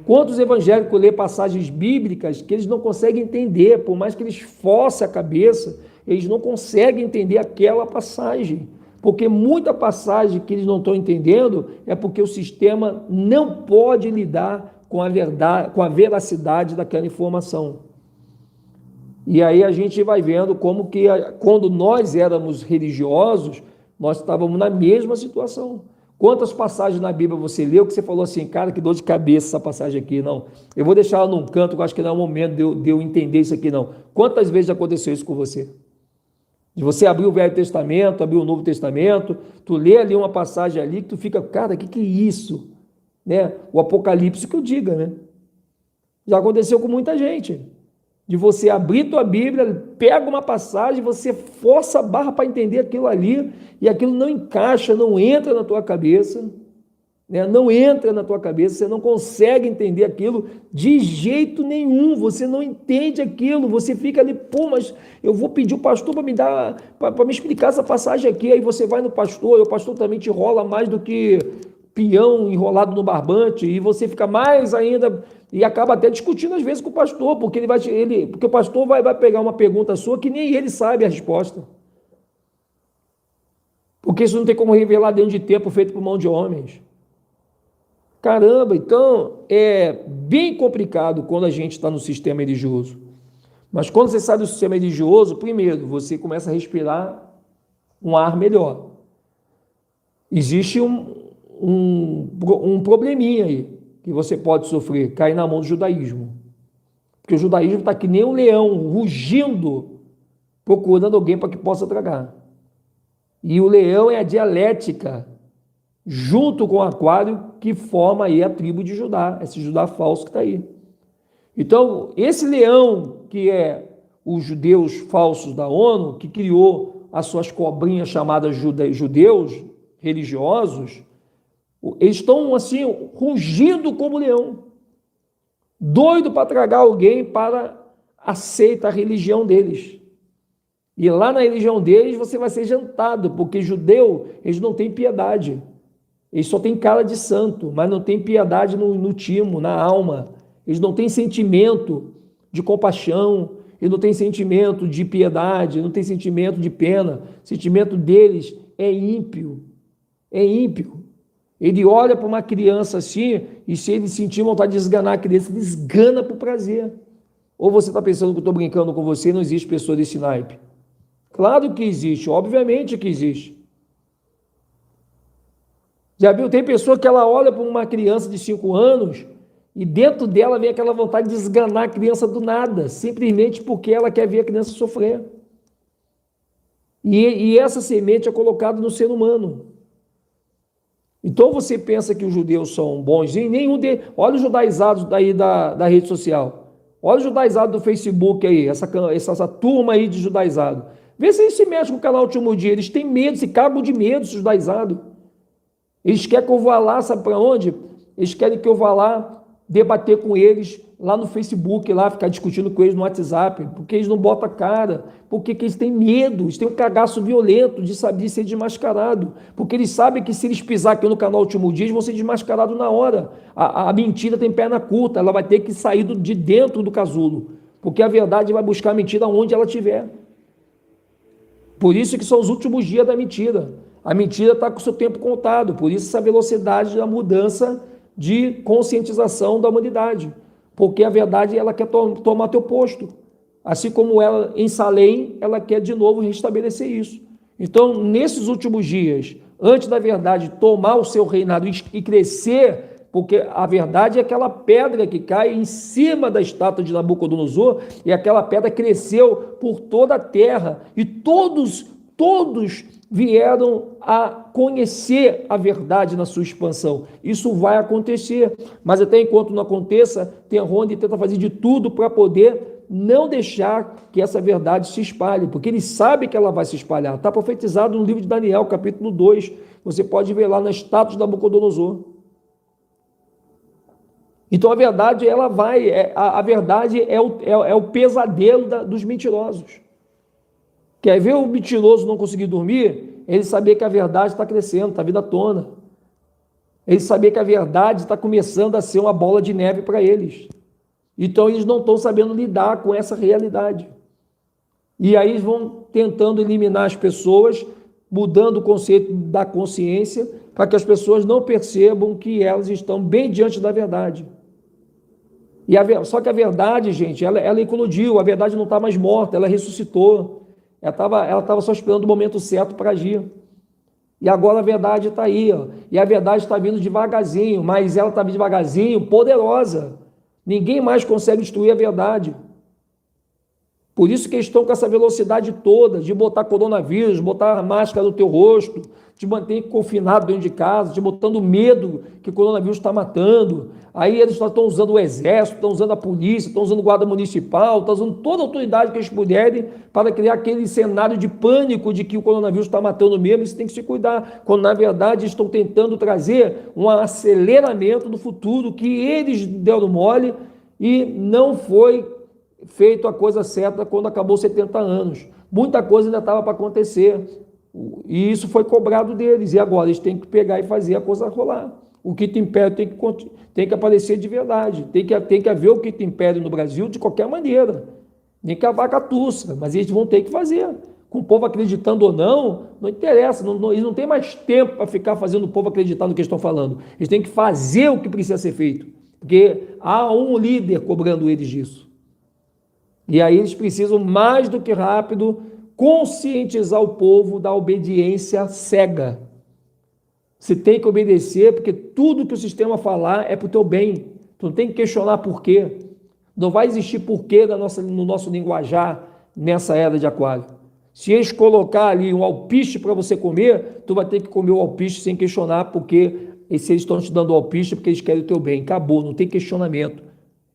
S1: Quantos evangélicos lêem passagens bíblicas que eles não conseguem entender, por mais que eles forcem a cabeça, eles não conseguem entender aquela passagem, porque muita passagem que eles não estão entendendo é porque o sistema não pode lidar com a verdade, com a veracidade daquela informação. E aí a gente vai vendo como que quando nós éramos religiosos, nós estávamos na mesma situação. Quantas passagens na Bíblia você leu que você falou assim, cara, que dor de cabeça essa passagem aqui, não. Eu vou deixar ela num canto, que eu acho que não é o momento de eu entender isso aqui, não. Quantas vezes aconteceu isso com você? De você abrir o Velho Testamento, abrir o Novo Testamento, tu lê ali uma passagem ali que tu fica, cara, que é isso? Né? O Apocalipse que eu diga, né? Já aconteceu com muita gente. De você abrir tua Bíblia, pega uma passagem, você força a barra para entender aquilo ali, e aquilo não encaixa, não entra na tua cabeça, né? Não entra na tua cabeça, você não consegue entender aquilo de jeito nenhum, você não entende aquilo, você fica ali, pô, mas eu vou pedir o pastor para me dar, para me explicar essa passagem aqui, aí você vai no pastor, e o pastor também te rola mais do que peão enrolado no barbante, e você fica mais ainda, e acaba até discutindo às vezes com o pastor, porque porque o pastor vai pegar uma pergunta sua que nem ele sabe a resposta. Porque isso não tem como revelar dentro de tempo feito por mão de homens. Caramba, então é bem complicado quando a gente está no sistema religioso. Mas quando você sai do sistema religioso, primeiro, você começa a respirar um ar melhor. Existe um probleminha aí que você pode sofrer, cair na mão do judaísmo. Porque o judaísmo está que nem um leão, rugindo, procurando alguém para que possa tragar. E o leão é a dialética, junto com o aquário, que forma aí a tribo de Judá, esse Judá falso que está aí. Então, esse leão, que é os judeus falsos da ONU, que criou as suas cobrinhas chamadas judeus religiosos, eles estão assim, rugindo como leão, doido para tragar alguém para aceitar a religião deles. E lá na religião deles você vai ser jantado, porque judeu, eles não têm piedade. Eles só têm cara de santo, mas não têm piedade no timo, na alma. Eles não têm sentimento de compaixão, eles não têm sentimento de piedade, não têm sentimento de pena. O sentimento deles é ímpio. É ímpio. Ele olha para uma criança assim, e se ele sentir vontade de esganar a criança, ele esgana por prazer. Ou você está pensando que eu estou brincando com você e não existe pessoa desse naipe? Claro que existe, obviamente que existe. Já viu? Tem pessoa que ela olha para uma criança de 5 anos e dentro dela vem aquela vontade de esganar a criança do nada, simplesmente porque ela quer ver a criança sofrer. E essa semente é colocada no ser humano. Então você pensa que os judeus são bons, nenhum deles. Olha os judaizados daí da rede social. Olha os judaizados do Facebook aí, essa turma aí de judaizado. Vê se eles se mexem com o canal Último Dia. Eles têm medo, se cagam de medo, esses judaizados. Eles querem que eu vá lá, sabe para onde? Eles querem que eu vá lá debater com eles lá no Facebook, lá ficar discutindo com eles no WhatsApp, porque eles não botam a cara, porque eles têm medo, eles têm um cagaço violento de ser desmascarado, porque eles sabem que se eles pisar aqui no canal Último Dia, eles vão ser desmascarados na hora. A mentira tem perna curta, ela vai ter que sair de dentro do casulo, porque a verdade vai buscar a mentira onde ela estiver. Por isso que são os últimos dias da mentira. A mentira está com o seu tempo contado, por isso essa velocidade da mudança de conscientização da humanidade, porque a verdade ela quer tomar teu posto, assim como ela em Salém, ela quer de novo restabelecer isso. Então, nesses últimos dias, antes da verdade tomar o seu reinado e crescer, porque a verdade é aquela pedra que cai em cima da estátua de Nabucodonosor, e aquela pedra cresceu por toda a terra, e todos vieram a conhecer a verdade na sua expansão. Isso vai acontecer, mas até enquanto não aconteça, Terrone tenta fazer de tudo para poder não deixar que essa verdade se espalhe, porque ele sabe que ela vai se espalhar. Está profetizado no livro de Daniel, capítulo 2. Você pode ver lá na estátua de Nabucodonosor. Então a verdade, ela vai, a verdade é o pesadelo dos mentirosos. Quer ver o mentiroso não conseguir dormir? Ele sabia que a verdade está crescendo, está vindo à tona. Ele sabia que a verdade está começando a ser uma bola de neve para eles. Então eles não estão sabendo lidar com essa realidade. E aí eles vão tentando eliminar as pessoas, mudando o conceito da consciência, para que as pessoas não percebam que elas estão bem diante da verdade. Só que a verdade, gente, ela eclodiu, a verdade não está mais morta, ela ressuscitou. Ela estava só esperando o momento certo para agir. E agora a verdade está aí, ó. E a verdade está vindo devagarzinho, mas ela está vindo devagarzinho, poderosa. Ninguém mais consegue destruir a verdade. Por isso que eles estão com essa velocidade toda de botar coronavírus, botar a máscara no teu rosto, te manter confinado dentro de casa, te botando medo que o coronavírus está matando. Aí eles estão usando o exército, estão usando a polícia, estão usando guarda municipal, estão usando toda a autoridade que eles puderem para criar aquele cenário de pânico de que o coronavírus está matando mesmo, e você tem que se cuidar, quando na verdade estão tentando trazer um aceleramento do futuro que eles deram mole e não foi feito a coisa certa quando acabou 70 anos. Muita coisa ainda estava para acontecer. E isso foi cobrado deles. E agora eles têm que pegar e fazer a coisa rolar. O quinto império tem que aparecer de verdade. Tem que haver o quinto império no Brasil de qualquer maneira. Nem que a vaca tussa, mas eles vão ter que fazer. Com o povo acreditando ou não, não interessa. Eles não têm mais tempo para ficar fazendo o povo acreditar no que eles estão falando. Eles têm que fazer o que precisa ser feito. Porque há um líder cobrando eles disso. E aí eles precisam, mais do que rápido, conscientizar o povo da obediência cega. Você tem que obedecer, porque tudo que o sistema falar é para o teu bem. Tu não tem que questionar por quê. Não vai existir porquê no nosso linguajar nessa era de aquário. Se eles colocar ali um alpiste para você comer, tu vai ter que comer o alpiste sem questionar, porque se eles estão te dando o alpiste, porque eles querem o teu bem. Acabou, não tem questionamento.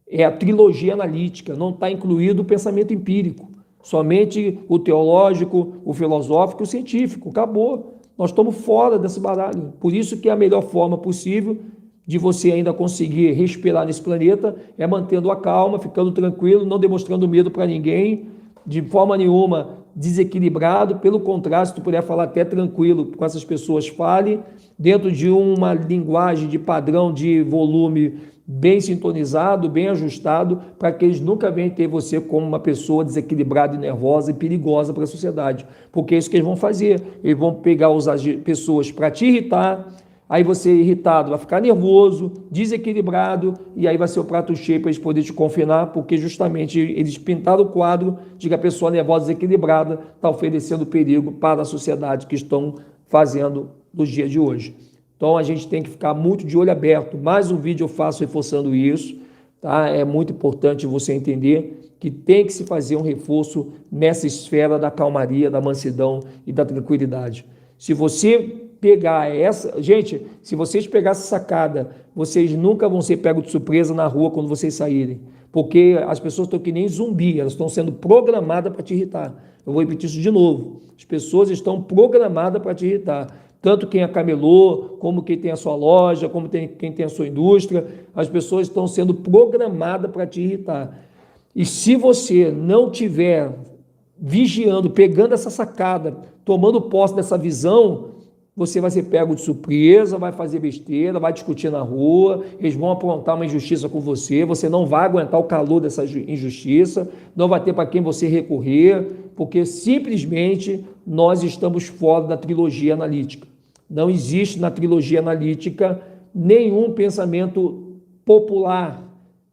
S1: É a trilogia analítica, não está incluído o pensamento empírico. Somente o teológico, o filosófico e o científico. Acabou. Nós estamos fora desse baralho. Por isso que a melhor forma possível de você ainda conseguir respirar nesse planeta é mantendo a calma, ficando tranquilo, não demonstrando medo para ninguém, de forma nenhuma desequilibrado. Pelo contrário, se tu puder falar até tranquilo com essas pessoas, fale dentro de uma linguagem de padrão de volume bem sintonizado, bem ajustado, para que eles nunca venham ter você como uma pessoa desequilibrada e nervosa e perigosa para a sociedade, porque é isso que eles vão fazer. Eles vão pegar pessoas para te irritar, Aí você irritado, vai ficar nervoso, desequilibrado, e aí vai ser o prato cheio para eles poderem te confinar, porque justamente eles pintaram o quadro de que a pessoa nervosa, desequilibrada, está oferecendo perigo para a sociedade que estão fazendo nos dias de hoje. Então a gente tem que ficar muito de olho aberto. Mais um vídeo eu faço reforçando isso, tá? É muito importante você entender que tem que se fazer um reforço nessa esfera da calmaria, da mansidão e da tranquilidade. Se você pegar essa... Gente, se vocês pegarem essa sacada, vocês nunca vão ser pegos de surpresa na rua quando vocês saírem. Porque as pessoas estão que nem zumbi, elas estão sendo programadas para te irritar. Eu vou repetir isso de novo. As pessoas estão programadas para te irritar. Tanto quem é camelô, como quem tem a sua loja, como quem tem a sua indústria. As pessoas estão sendo programadas para te irritar. E se você não tiver vigiando, pegando essa sacada, tomando posse dessa visão, você vai ser pego de surpresa, vai fazer besteira, vai discutir na rua, eles vão aprontar uma injustiça com você, você não vai aguentar o calor dessa injustiça, não vai ter para quem você recorrer, porque simplesmente nós estamos fora da trilogia analítica. Não existe na trilogia analítica nenhum pensamento popular,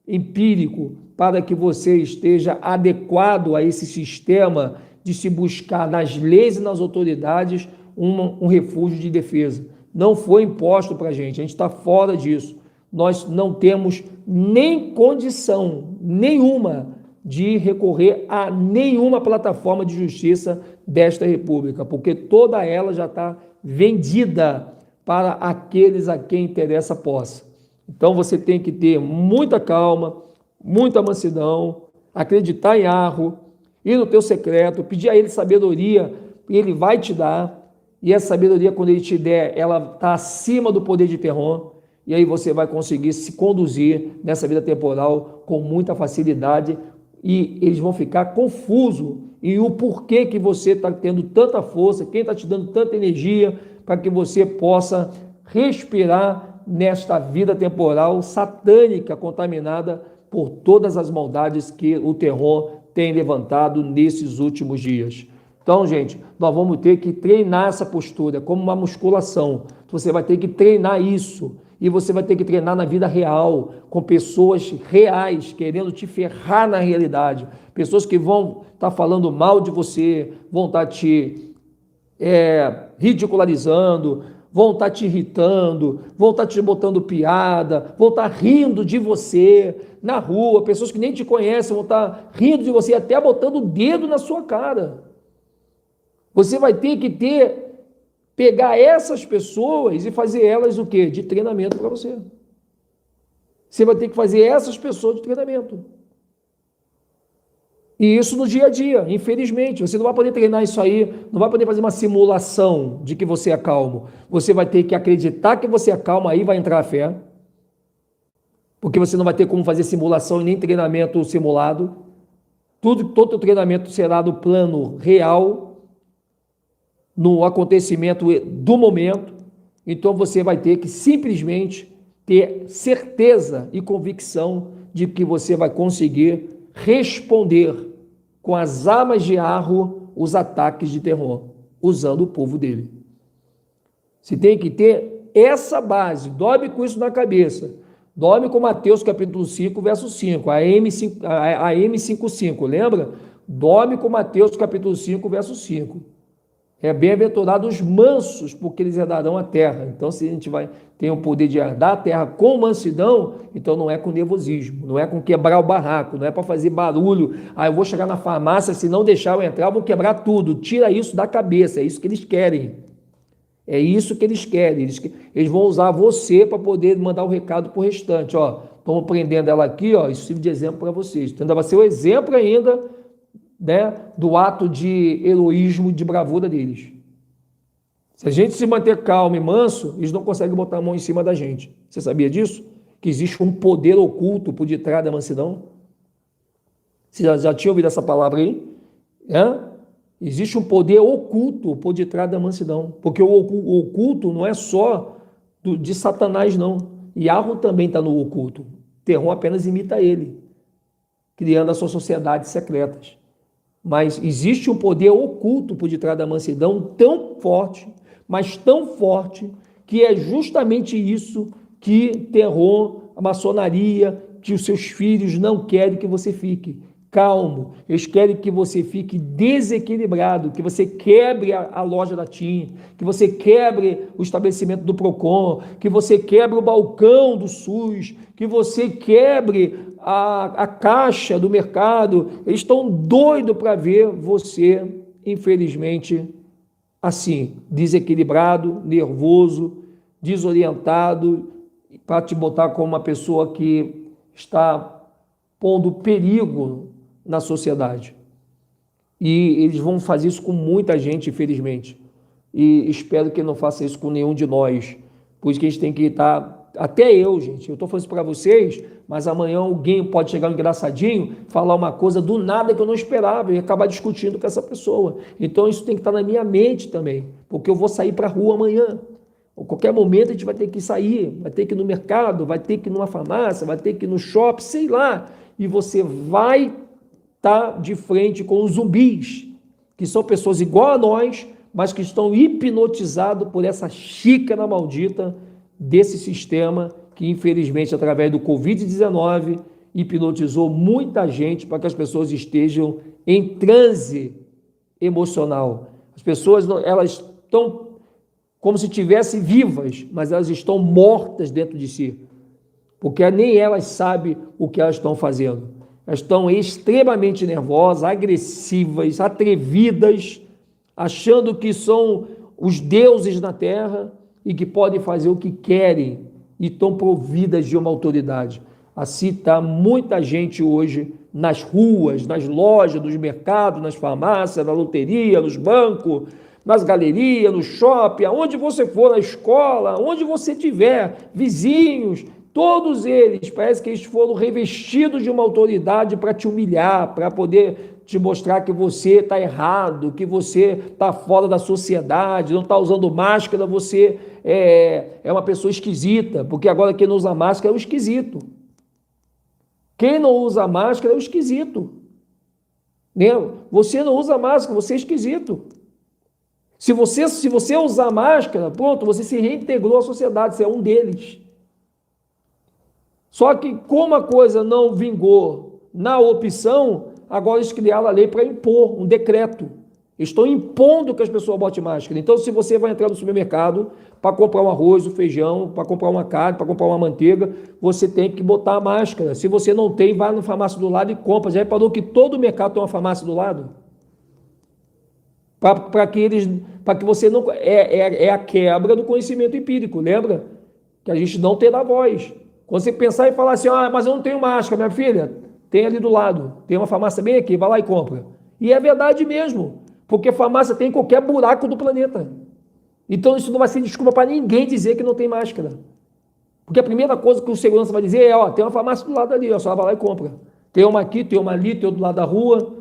S1: empírico, para que você esteja adequado a esse sistema de se buscar nas leis e nas autoridades um refúgio de defesa. Não foi imposto para a gente está fora disso. Nós não temos nem condição nenhuma de recorrer a nenhuma plataforma de justiça desta república, porque toda ela já está vendida para aqueles a quem interessa a posse. Então você tem que ter muita calma, muita mansidão, acreditar em Arro, ir no teu secreto, pedir a ele sabedoria, ele vai te dar. E essa sabedoria, quando ele te der, ela está acima do poder de Terron, e aí você vai conseguir se conduzir nessa vida temporal com muita facilidade, e eles vão ficar confusos em o porquê que você está tendo tanta força, quem está te dando tanta energia, para que você possa respirar nesta vida temporal satânica, contaminada por todas as maldades que o Terron tem levantado nesses últimos dias. Então, gente, nós vamos ter que treinar essa postura, como uma musculação. Você vai ter que treinar isso. E você vai ter que treinar na vida real, com pessoas reais, querendo te ferrar na realidade. Pessoas que vão estar falando mal de você, vão estar te ridicularizando, vão estar te irritando, vão estar te botando piada, vão estar rindo de você na rua. Pessoas que nem te conhecem vão estar rindo de você, até botando o dedo na sua cara. Você vai ter que pegar essas pessoas e fazer elas o quê? De treinamento para você. Você vai ter que fazer essas pessoas de treinamento. E isso no dia a dia, infelizmente. Você não vai poder treinar isso aí, não vai poder fazer uma simulação de que você é calmo. Você vai ter que acreditar que você é calmo, aí vai entrar a fé. Porque você não vai ter como fazer simulação e nem treinamento simulado. Todo o treinamento será no plano real, no acontecimento do momento. Então você vai ter que simplesmente ter certeza e convicção de que você vai conseguir responder com as armas de Arro os ataques de Terron, usando o povo dele. Você tem que ter essa base, dorme com isso na cabeça. Dorme com Mateus capítulo 5, verso 5, a M55, lembra? Dorme com Mateus capítulo 5, verso 5. Bem-aventurados os mansos, porque eles herdarão a terra. Então, se a gente tem o poder de herdar a terra com mansidão, então não é com nervosismo, não é com quebrar o barraco, não é para fazer barulho. Eu vou chegar na farmácia, se não deixar eu entrar, eu vou quebrar tudo. Tira isso da cabeça, é isso que eles querem. É isso que eles querem. Eles vão usar você para poder mandar o recado para o restante. Estamos prendendo ela aqui, isso serve de exemplo para vocês. Então, ainda vai ser o exemplo ainda, do ato de heroísmo, de bravura deles. Se a gente se manter calmo e manso, eles não conseguem botar a mão em cima da gente. Você sabia disso? Que existe um poder oculto por detrás da mansidão? Você já tinha ouvido essa palavra aí? Existe um poder oculto por detrás da mansidão. Porque o oculto não é só de Satanás, não. Yahweh também está no oculto. Terron apenas imita ele, criando as suas sociedades secretas. Mas existe um poder oculto por detrás da mansidão tão forte, mas tão forte, que é justamente isso que Terron, a maçonaria, que os seus filhos não querem que você fique calmo. Eles querem que você fique desequilibrado, que você quebre a loja da TIM, que você quebre o estabelecimento do Procon, que você quebre o balcão do SUS, que você quebre a caixa do mercado. Eles estão doidos para ver você, infelizmente, assim, desequilibrado, nervoso, desorientado, para te botar como uma pessoa que está pondo perigo na sociedade. E eles vão fazer isso com muita gente, infelizmente. E espero que não faça isso com nenhum de nós. Por isso que a gente tem que estar... Até eu, gente, eu estou falando isso para vocês, mas amanhã alguém pode chegar um engraçadinho, falar uma coisa do nada que eu não esperava e acabar discutindo com essa pessoa. Então isso tem que estar na minha mente também, porque eu vou sair para a rua amanhã. A qualquer momento a gente vai ter que sair, vai ter que ir no mercado, vai ter que ir numa farmácia, vai ter que ir no shopping, sei lá. E você vai estar de frente com os zumbis, que são pessoas igual a nós, mas que estão hipnotizados por essa xícara maldita desse sistema que, infelizmente, através do Covid-19, hipnotizou muita gente para que as pessoas estejam em transe emocional. As pessoas, elas estão como se estivessem vivas, mas elas estão mortas dentro de si, porque nem elas sabem o que elas estão fazendo. Elas estão extremamente nervosas, agressivas, atrevidas, achando que são os deuses na terra e que podem fazer o que querem e estão providas de uma autoridade. Assim está muita gente hoje nas ruas, nas lojas, nos mercados, nas farmácias, na loteria, nos bancos, nas galerias, no shopping, aonde você for, na escola, onde você tiver, vizinhos, todos eles, parece que eles foram revestidos de uma autoridade para te humilhar, para poder te mostrar que você está errado, que você está fora da sociedade, não está usando máscara, você é uma pessoa esquisita, porque agora quem não usa máscara é o esquisito. Quem não usa máscara é o esquisito. Você não usa máscara, você é esquisito. Se você usar máscara, pronto, você se reintegrou à sociedade, você é um deles. Só que como a coisa não vingou na opção, agora eles criaram a lei para impor um decreto. Estão impondo que as pessoas botem máscara. Então, se você vai entrar no supermercado para comprar um arroz, um feijão, para comprar uma carne, para comprar uma manteiga, você tem que botar a máscara. Se você não tem, vai na farmácia do lado e compra. Já reparou que todo mercado tem uma farmácia do lado? Para que você não... É a quebra do conhecimento empírico, lembra? Que a gente não terá voz. Quando você pensar e falar assim, mas eu não tenho máscara, minha filha, tem ali do lado, tem uma farmácia bem aqui, vai lá e compra. E é verdade mesmo, porque farmácia tem em qualquer buraco do planeta. Então isso não vai ser desculpa para ninguém dizer que não tem máscara. Porque a primeira coisa que o segurança vai dizer é, tem uma farmácia do lado ali, só vai lá e compra. Tem uma aqui, tem uma ali, tem outra do lado da rua.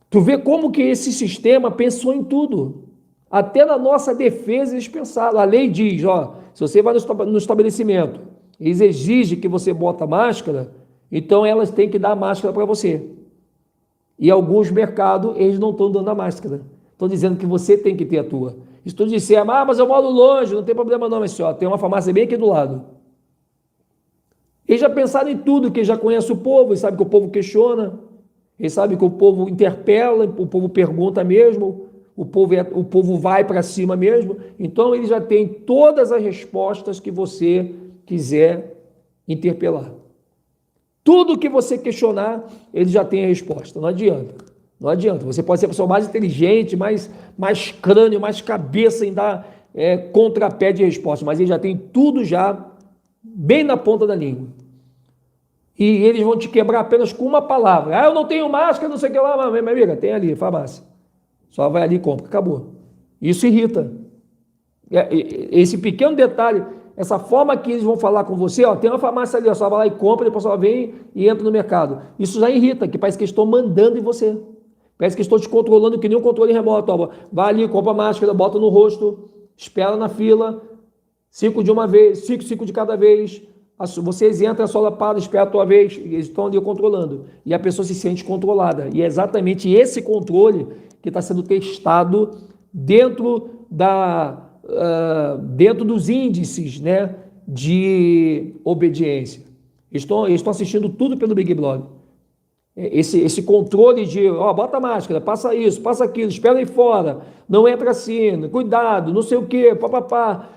S1: Tu vê como que esse sistema pensou em tudo. Até na nossa defesa eles pensaram. A lei diz, se você vai no estabelecimento, eles exigem que você bota máscara, então elas têm que dar máscara para você. E alguns mercados, eles não estão dando a máscara. Estão dizendo que você tem que ter a tua. Se tu disser, mas eu moro longe, não tem problema não, mas tem uma farmácia bem aqui do lado. Eles já pensaram em tudo, que já conhece o povo, eles sabem que o povo questiona, eles sabem que o povo interpela, o povo pergunta mesmo, o povo vai para cima mesmo. Então, ele já tem todas as respostas que você quiser interpelar. Tudo que você questionar, ele já tem a resposta. Não adianta. Não adianta. Você pode ser a pessoa mais inteligente, mais crânio, mais cabeça em dar contrapé de resposta, mas ele já tem tudo já bem na ponta da língua. E eles vão te quebrar apenas com uma palavra. Eu não tenho máscara, não sei o que lá, minha amiga, tem ali, farmácia. Só vai ali e compra, acabou. Isso irrita. Esse pequeno detalhe, essa forma que eles vão falar com você, tem uma farmácia ali, só vai lá e compra, depois só vem e entra no mercado. Isso já irrita, que parece que eles estão mandando em você. Parece que estão te controlando que nem um controle remoto. Vai ali, compra máscara, bota no rosto, espera na fila, 5 de uma vez, 5 de cada vez. Vocês entram, a sola para, espera a tua vez, e eles estão ali controlando. E a pessoa se sente controlada. E é exatamente esse controle que está sendo testado dentro dentro dos índices, né, de obediência. Estão assistindo tudo pelo Big Brother. Esse controle de, bota a máscara, passa isso, passa aquilo, espera aí fora, não entra assim, cuidado, não sei o quê, papapá.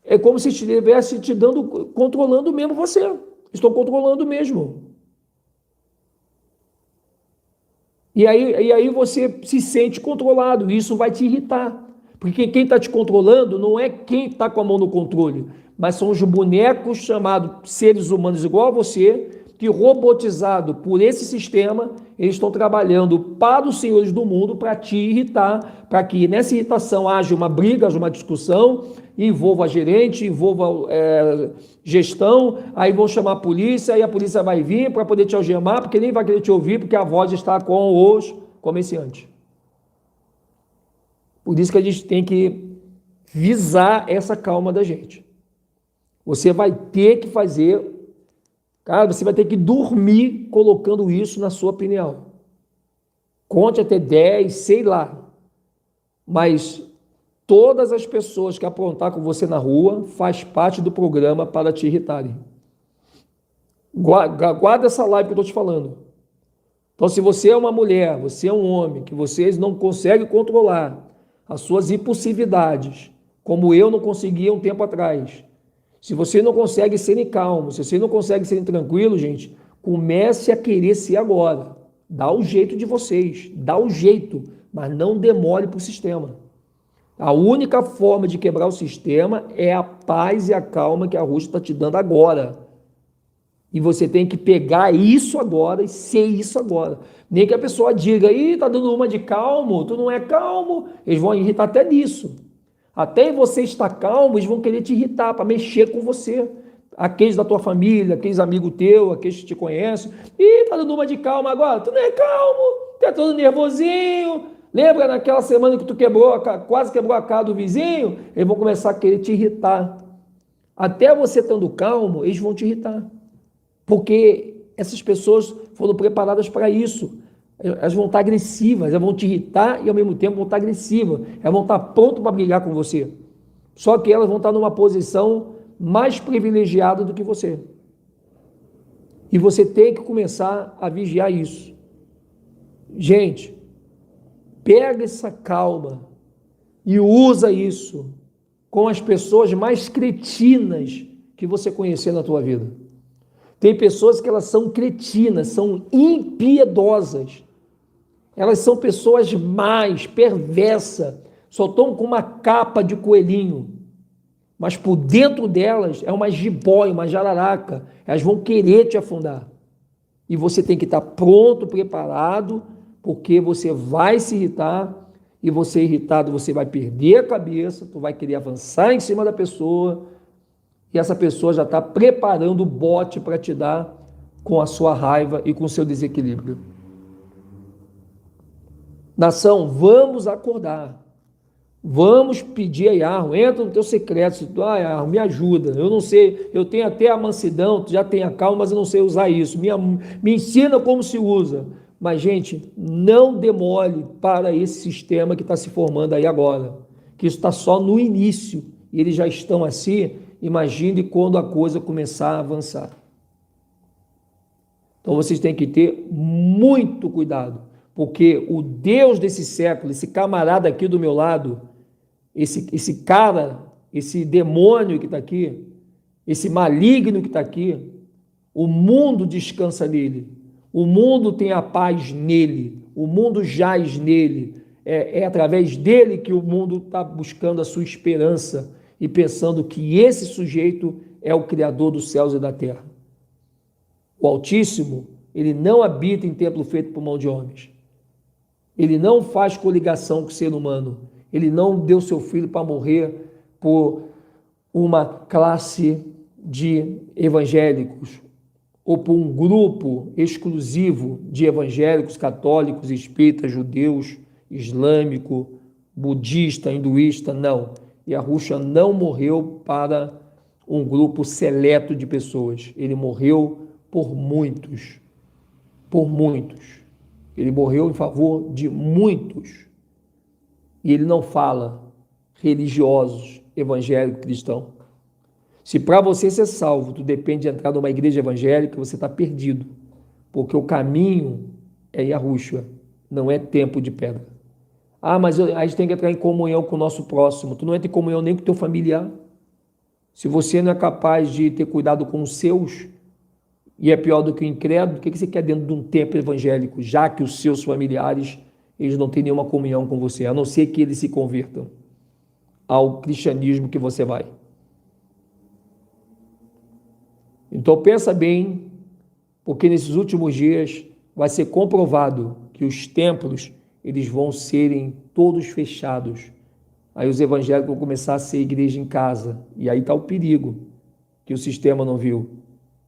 S1: É como se estivesse te dando, controlando mesmo você. Estão controlando mesmo. E aí você se sente controlado, e isso vai te irritar. Porque quem está te controlando não é quem está com a mão no controle, mas são os bonecos chamados seres humanos igual a você, que robotizado por esse sistema, eles estão trabalhando para os senhores do mundo para te irritar, para que nessa irritação haja uma briga, haja uma discussão, envolva gerente, envolva gestão, aí vão chamar a polícia, aí a polícia vai vir para poder te algemar, porque nem vai querer te ouvir, porque a voz está com os comerciantes. Por isso que a gente tem que visar essa calma da gente. Você vai ter que fazer, cara, você vai ter que dormir colocando isso na sua opinião. Conte até 10, sei lá. Mas todas as pessoas que aprontar com você na rua faz parte do programa para te irritarem. Guarda essa live que eu estou te falando. Então, se você é uma mulher, você é um homem, que vocês não conseguem controlar as suas impulsividades, como eu não conseguia um tempo atrás. Se você não consegue ser calmo, se você não consegue ser tranquilo, gente, comece a querer ser agora. Dá o jeito de vocês, dá o jeito, mas não demore para o sistema. A única forma de quebrar o sistema é a paz e a calma que a Rússia está te dando agora. E você tem que pegar isso agora e ser isso agora. Nem que a pessoa diga, tá dando uma de calmo, tu não é calmo. Eles vão irritar até nisso. Até você estar calmo, eles vão querer te irritar, para mexer com você. Aqueles da tua família, aqueles amigos teus, aqueles que te conhecem. Tá dando uma de calma agora, tu não é calmo, tu é todo nervosinho. Lembra naquela semana que tu quase quebrou a cara do vizinho? Eles vão começar a querer te irritar. Até você estando calmo, eles vão te irritar. Porque essas pessoas foram preparadas para isso. Elas vão estar agressivas, elas vão te irritar e ao mesmo tempo vão estar agressivas. Elas vão estar prontas para brigar com você. Só que elas vão estar numa posição mais privilegiada do que você. E você tem que começar a vigiar isso. Gente, pega essa calma e usa isso com as pessoas mais cretinas que você conhecer na tua vida. Tem pessoas que elas são cretinas, são impiedosas. Elas são pessoas más, perversas, só estão com uma capa de coelhinho. Mas por dentro delas é uma jiboia, uma jararaca. Elas vão querer te afundar. E você tem que estar pronto, preparado, porque você vai se irritar, e você irritado, você vai perder a cabeça, tu vai querer avançar em cima da pessoa, e essa pessoa já está preparando o bote para te dar com a sua raiva e com o seu desequilíbrio. Nação, vamos acordar. Vamos pedir a Yahweh, entra no teu secreto, Yahweh, me ajuda, eu não sei, eu tenho até a mansidão, tu já tem a calma, mas eu não sei usar isso, me ensina como se usa. Mas, gente, não demore para esse sistema que está se formando aí agora, que isso está só no início, e eles já estão assim. Imagine quando a coisa começar a avançar. Então vocês têm que ter muito cuidado, porque o Deus desse século, esse camarada aqui do meu lado, esse cara, esse demônio que está aqui, esse maligno que está aqui, o mundo descansa nele, o mundo tem a paz nele, o mundo jaz nele, é através dele que o mundo está buscando a sua esperança, e pensando que esse sujeito é o Criador dos céus e da terra. O Altíssimo, ele não habita em templo feito por mão de homens. Ele não faz coligação com o ser humano. Ele não deu seu filho para morrer por uma classe de evangélicos ou por um grupo exclusivo de evangélicos, católicos, espíritas, judeus, islâmico, budista, hinduísta, não. Yahushua não morreu para um grupo seleto de pessoas. Ele morreu por muitos. Por muitos. Ele morreu em favor de muitos. E ele não fala religiosos, evangélicos, cristãos. Se para você ser salvo, tu depende de entrar numa igreja evangélica, você está perdido. Porque o caminho é Yahushua, não é tempo de pedra. Ah, mas a gente tem que entrar em comunhão com o nosso próximo. Tu não entra em comunhão nem com o teu familiar. Se você não é capaz de ter cuidado com os seus, e é pior do que o incrédulo, o que você quer dentro de um templo evangélico, já que os seus familiares, eles não têm nenhuma comunhão com você, a não ser que eles se convertam ao cristianismo que você vai. Então pensa bem, porque nesses últimos dias vai ser comprovado que os templos, eles vão serem todos fechados. Aí os evangélicos vão começar a ser igreja em casa, e aí está o perigo, que o sistema não viu.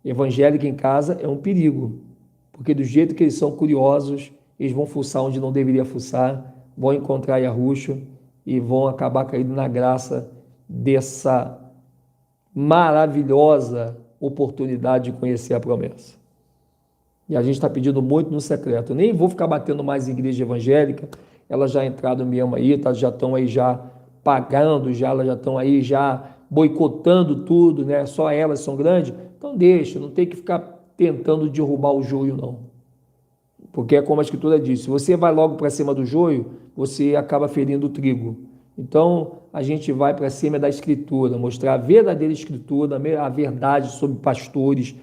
S1: Evangélico em casa é um perigo, porque do jeito que eles são curiosos, eles vão fuçar onde não deveria fuçar, vão encontrar Yahushua e vão acabar caindo na graça dessa maravilhosa oportunidade de conhecer a promessa. E a gente está pedindo muito no secreto. Eu nem vou ficar batendo mais em igreja evangélica, elas já entraram mesmo aí, já estão aí já pagando, elas já estão aí já boicotando tudo, né? Só elas são grandes. Então deixa, não tem que ficar tentando derrubar o joio, não. Porque é como a Escritura diz, se você vai logo para cima do joio, você acaba ferindo o trigo. Então a gente vai para cima da Escritura, mostrar a verdadeira Escritura, a verdade sobre pastores,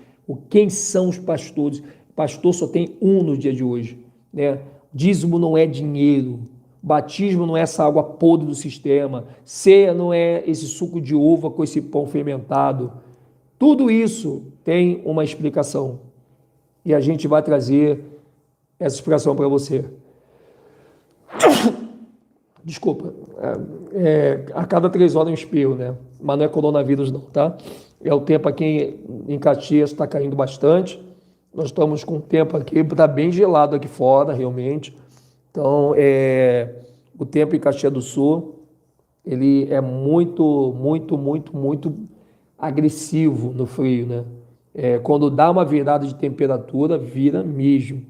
S1: quem são os pastores. Pastor só tem um no dia de hoje, né? Dízimo não é dinheiro, batismo não é essa água podre do sistema, ceia não é esse suco de uva com esse pão fermentado. Tudo isso tem uma explicação e a gente vai trazer essa explicação para você. Desculpa, a cada 3 horas um espirro, né? Mas não é coronavírus não, tá? É o tempo aqui em Caxias, está caindo bastante. Nós estamos com o tempo aqui, está bem gelado aqui fora, realmente. Então, o tempo em Caxias do Sul, ele é muito agressivo no frio, né? Quando dá uma virada de temperatura, vira mesmo.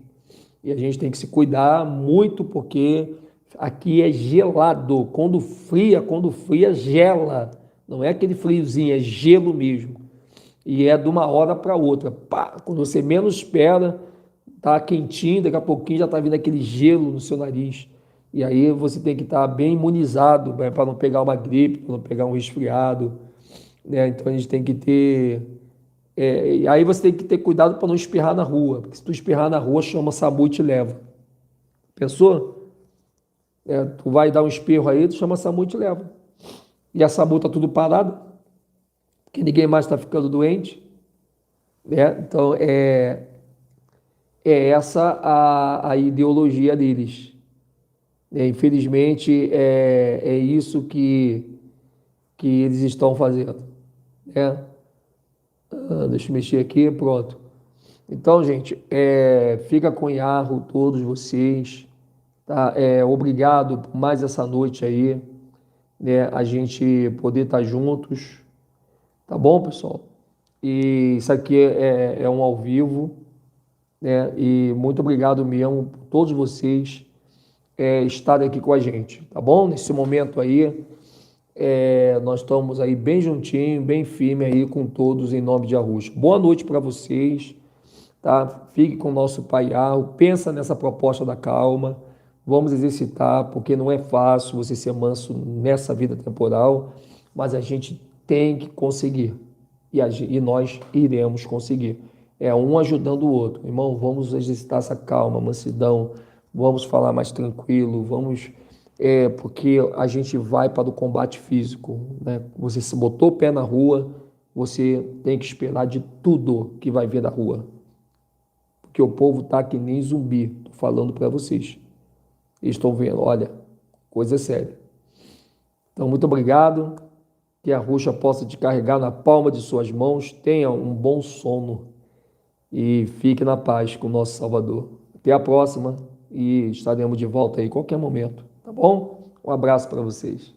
S1: E a gente tem que se cuidar muito, porque aqui é gelado. Quando fria, gela. Não é aquele friozinho, é gelo mesmo. E é de uma hora para outra. Pá, quando você menos espera, tá quentinho, daqui a pouquinho já está vindo aquele gelo no seu nariz. E aí você tem que estar bem imunizado, né, para não pegar uma gripe, para não pegar um resfriado, né? Então a gente tem que ter... e aí você tem que ter cuidado para não espirrar na rua, porque se tu espirrar na rua, chama SAMU e te leva. Pensou? Tu vai dar um espirro aí, tu chama SAMU e te leva. E a SAMU está tudo parado, porque ninguém mais está ficando doente, né? Então é essa a ideologia deles. Infelizmente é isso que eles estão fazendo, né? Deixa eu mexer aqui, pronto. Então, gente, fica com Yarro, todos vocês, tá? Obrigado por mais essa noite aí, né? A gente poder estar juntos, tá bom, pessoal? E isso aqui é um ao vivo, né? E muito obrigado mesmo por todos vocês estarem aqui com a gente, tá bom? Nesse momento aí, nós estamos aí bem juntinho, bem firme aí com todos em nome de Yahushua. Boa noite para vocês, tá? Fique com o nosso Pai Yarro, pensa nessa proposta da calma, vamos exercitar, porque não é fácil você ser manso nessa vida temporal, mas a gente tem que conseguir, e nós iremos conseguir. Um ajudando o outro. Irmão, vamos exercitar essa calma, mansidão, vamos falar mais tranquilo, vamos... porque a gente vai para o combate físico, né? Você se botou o pé na rua, você tem que esperar de tudo que vai vir da rua. Porque o povo está que nem zumbi, tô falando para vocês. Eles estão vendo, olha, coisa séria. Então, muito obrigado, que a Yahushua possa te carregar na palma de suas mãos, tenha um bom sono e fique na paz com o nosso Salvador. Até a próxima e estaremos de volta aí a qualquer momento, tá bom? Um abraço para vocês.